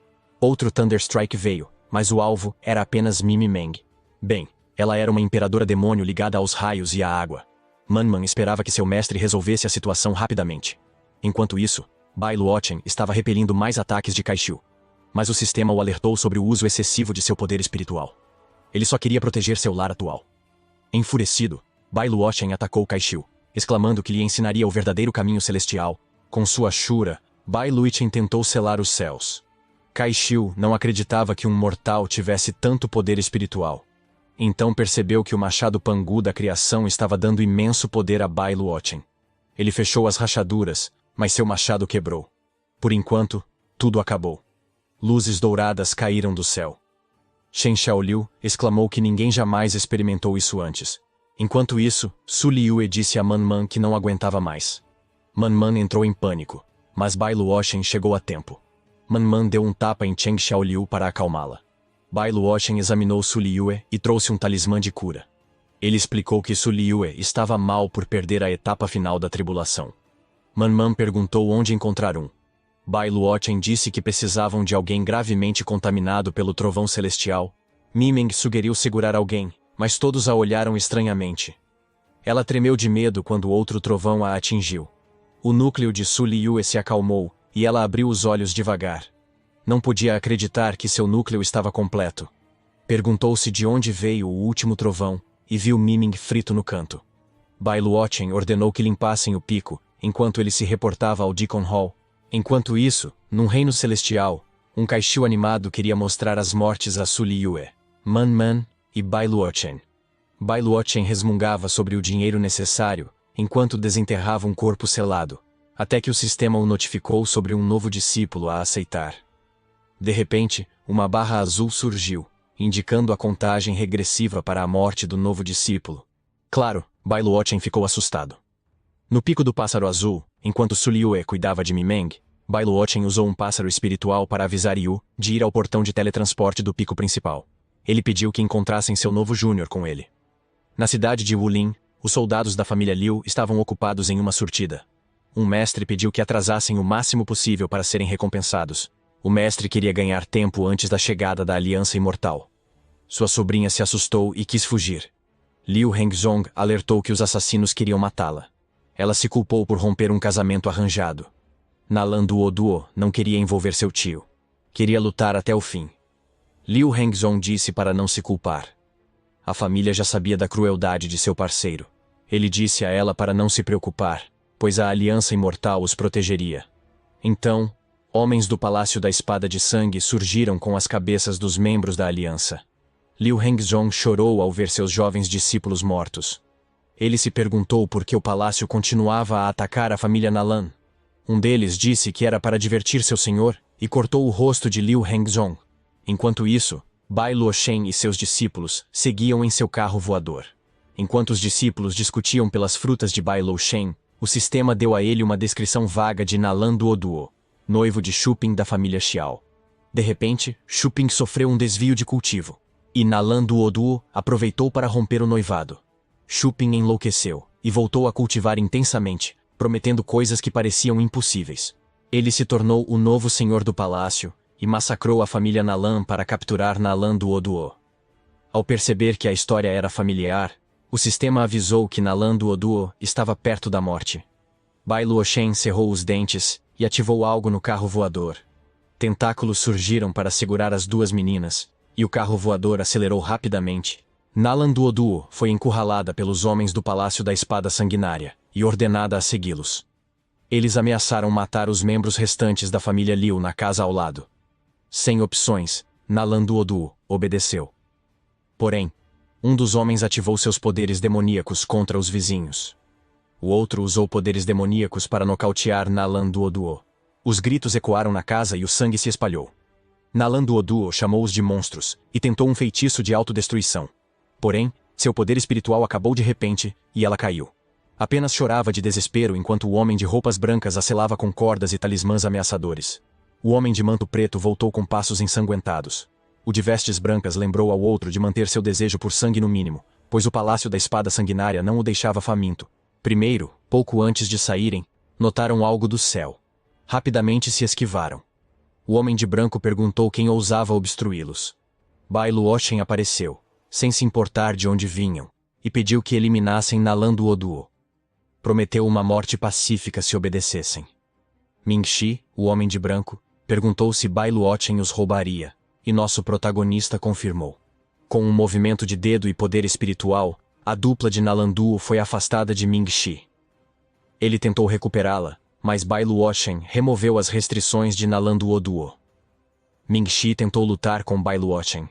Outro Thunderstrike veio, mas o alvo era apenas Mimeng. Bem, ela era uma imperadora demônio ligada aos raios e à água. Manman esperava que seu mestre resolvesse a situação rapidamente. Enquanto isso, Bailuochen estava repelindo mais ataques de Kaixiu. Mas o sistema o alertou sobre o uso excessivo de seu poder espiritual. Ele só queria proteger seu lar atual. Enfurecido, Bailuochen atacou Kaixiu, exclamando que lhe ensinaria o verdadeiro caminho celestial. Com sua Shura, Bailuochen tentou selar os céus. Kaixiu não acreditava que um mortal tivesse tanto poder espiritual. Então percebeu que o machado Pangu da criação estava dando imenso poder a Bailuochen. Ele fechou as rachaduras, mas seu machado quebrou. Por enquanto, tudo acabou. Luzes douradas caíram do céu. Shen Xiaoliu exclamou que ninguém jamais experimentou isso antes. Enquanto isso, Su Liyue disse a Manman que não aguentava mais. Manman entrou em pânico, mas Bailuochen chegou a tempo. Manman deu um tapa em Cheng Xiaoliu para acalmá-la. Bailuochen examinou Su Liyue e trouxe um talismã de cura. Ele explicou que Su Liyue estava mal por perder a etapa final da tribulação. Manman perguntou onde encontrar um. Bailuochen disse que precisavam de alguém gravemente contaminado pelo trovão celestial. Mimeng sugeriu segurar alguém, mas todos a olharam estranhamente. Ela tremeu de medo quando outro trovão a atingiu. O núcleo de Su Liyue se acalmou, e ela abriu os olhos devagar. Não podia acreditar que seu núcleo estava completo. Perguntou-se de onde veio o último trovão, e viu Mimeng frito no canto. Bailuochen ordenou que limpassem o pico, enquanto ele se reportava ao Deacon Hall. Enquanto isso, num reino celestial, um Kaixiu animado queria mostrar as mortes a Su Liyue, Manman e Bailuochen. Bailuochen resmungava sobre o dinheiro necessário, enquanto desenterrava um corpo selado, até que o sistema o notificou sobre um novo discípulo a aceitar. De repente, uma barra azul surgiu, indicando a contagem regressiva para a morte do novo discípulo. Claro, Bai Luochen ficou assustado. No pico do pássaro azul, enquanto Su Liyue cuidava de Mimeng, Bai Luochen usou um pássaro espiritual para avisar Yu de ir ao portão de teletransporte do pico principal. Ele pediu que encontrassem seu novo júnior com ele. Na cidade de Wulin, os soldados da família Liu estavam ocupados em uma surtida. Um mestre pediu que atrasassem o máximo possível para serem recompensados. O mestre queria ganhar tempo antes da chegada da Aliança Imortal. Sua sobrinha se assustou e quis fugir. Liu Hengzong alertou que os assassinos queriam matá-la. Ela se culpou por romper um casamento arranjado. Nalan Duoduo não queria envolver seu tio. Queria lutar até o fim. Liu Hengzong disse para não se culpar. A família já sabia da crueldade de seu parceiro. Ele disse a ela para não se preocupar, pois a Aliança Imortal os protegeria. Então, homens do Palácio da Espada de Sangue surgiram com as cabeças dos membros da Aliança. Liu Hengzong chorou ao ver seus jovens discípulos mortos. Ele se perguntou por que o palácio continuava a atacar a família Nalan. Um deles disse que era para divertir seu senhor e cortou o rosto de Liu Hengzong. Enquanto isso, Bai Luochen e seus discípulos seguiam em seu carro voador. Enquanto os discípulos discutiam pelas frutas de Bai Luochen, o sistema deu a ele uma descrição vaga de Nalan Duoduo, noivo de Shuping da família Xiao. De repente, Shuping sofreu um desvio de cultivo. E Nalan Duoduo aproveitou para romper o noivado. Shuping enlouqueceu e voltou a cultivar intensamente, prometendo coisas que pareciam impossíveis. Ele se tornou o novo senhor do palácio e massacrou a família Nalan para capturar Nalan Duoduo. Ao perceber que a história era familiar, o sistema avisou que Nalan Duoduo estava perto da morte. Bai Luochen cerrou os dentes e ativou algo no carro voador. Tentáculos surgiram para segurar as duas meninas, e o carro voador acelerou rapidamente. Nalan Duoduo foi encurralada pelos homens do Palácio da Espada Sanguinária e ordenada a segui-los. Eles ameaçaram matar os membros restantes da família Liu na casa ao lado. Sem opções, Nalan Duoduo obedeceu. Porém, um dos homens ativou seus poderes demoníacos contra os vizinhos. O outro usou poderes demoníacos para nocautear Nalan Duoduo. Os gritos ecoaram na casa e o sangue se espalhou. Nalan Duoduo chamou-os de monstros e tentou um feitiço de autodestruição. Porém, seu poder espiritual acabou de repente e ela caiu. Apenas chorava de desespero enquanto o homem de roupas brancas a selava com cordas e talismãs ameaçadores. O homem de manto preto voltou com passos ensanguentados. O de vestes brancas lembrou ao outro de manter seu desejo por sangue no mínimo, pois o Palácio da Espada Sanguinária não o deixava faminto. Primeiro, pouco antes de saírem, notaram algo do céu. Rapidamente se esquivaram. O homem de branco perguntou quem ousava obstruí-los. Bai Luochen apareceu, sem se importar de onde vinham, e pediu que eliminassem Nalan Duoduo. Prometeu uma morte pacífica se obedecessem. Mingxi, o homem de branco, perguntou se Bai Luochen os roubaria, e nosso protagonista confirmou. Com um movimento de dedo e poder espiritual, a dupla de Nalan Duo foi afastada de Mingxi. Ele tentou recuperá-la, mas Bai Luochen removeu as restrições de Nalan Duoduo. Mingxi tentou lutar com Bai Luochen.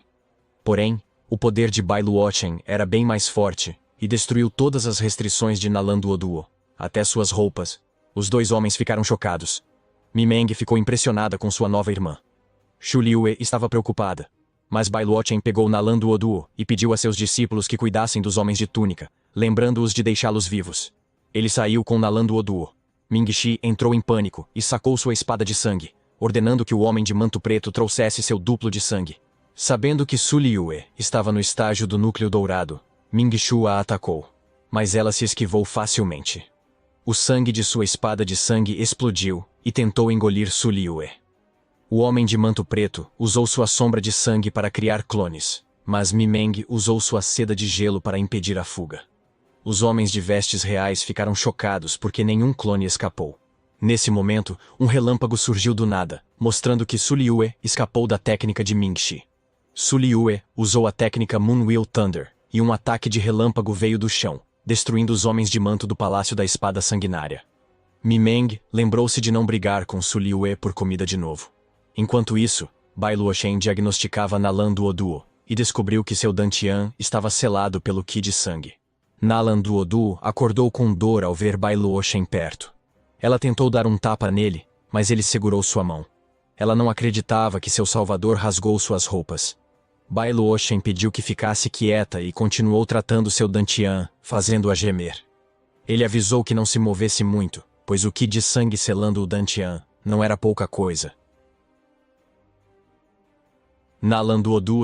Porém, o poder de Bai Luochen era bem mais forte e destruiu todas as restrições de Nalan Duoduo, até suas roupas. Os dois homens ficaram chocados. Mimeng ficou impressionada com sua nova irmã. Xu Liyue estava preocupada, mas Bai Luochen pegou Nalan Duoduo e pediu a seus discípulos que cuidassem dos homens de túnica, lembrando-os de deixá-los vivos. Ele saiu com Nalan Duoduo. Mingxi entrou em pânico e sacou sua espada de sangue, ordenando que o homem de manto preto trouxesse seu duplo de sangue. Sabendo que Su Liyue estava no estágio do núcleo dourado, Mingxu a atacou, mas ela se esquivou facilmente. O sangue de sua espada de sangue explodiu e tentou engolir Su Liyue. O homem de manto preto usou sua sombra de sangue para criar clones, mas Mimeng usou sua seda de gelo para impedir a fuga. Os homens de vestes reais ficaram chocados porque nenhum clone escapou. Nesse momento, um relâmpago surgiu do nada, mostrando que Su Liyue escapou da técnica de Mingxi. Su Liyue usou a técnica Moonwheel Thunder, e um ataque de relâmpago veio do chão, destruindo os homens de manto do Palácio da Espada Sanguinária. Mimeng lembrou-se de não brigar com Su Liyue por comida de novo. Enquanto isso, Bai Luochen diagnosticava Nalan Duoduo e descobriu que seu Dantian estava selado pelo Qi de sangue. Nalan Duoduo acordou com dor ao ver Bai Luochen perto. Ela tentou dar um tapa nele, mas ele segurou sua mão. Ela não acreditava que seu salvador rasgou suas roupas. Bai Luoshen pediu que ficasse quieta e continuou tratando seu Dantian, fazendo-a gemer. Ele avisou que não se movesse muito, pois o Qi de sangue selando o Dantian não era pouca coisa. Nalan Duodu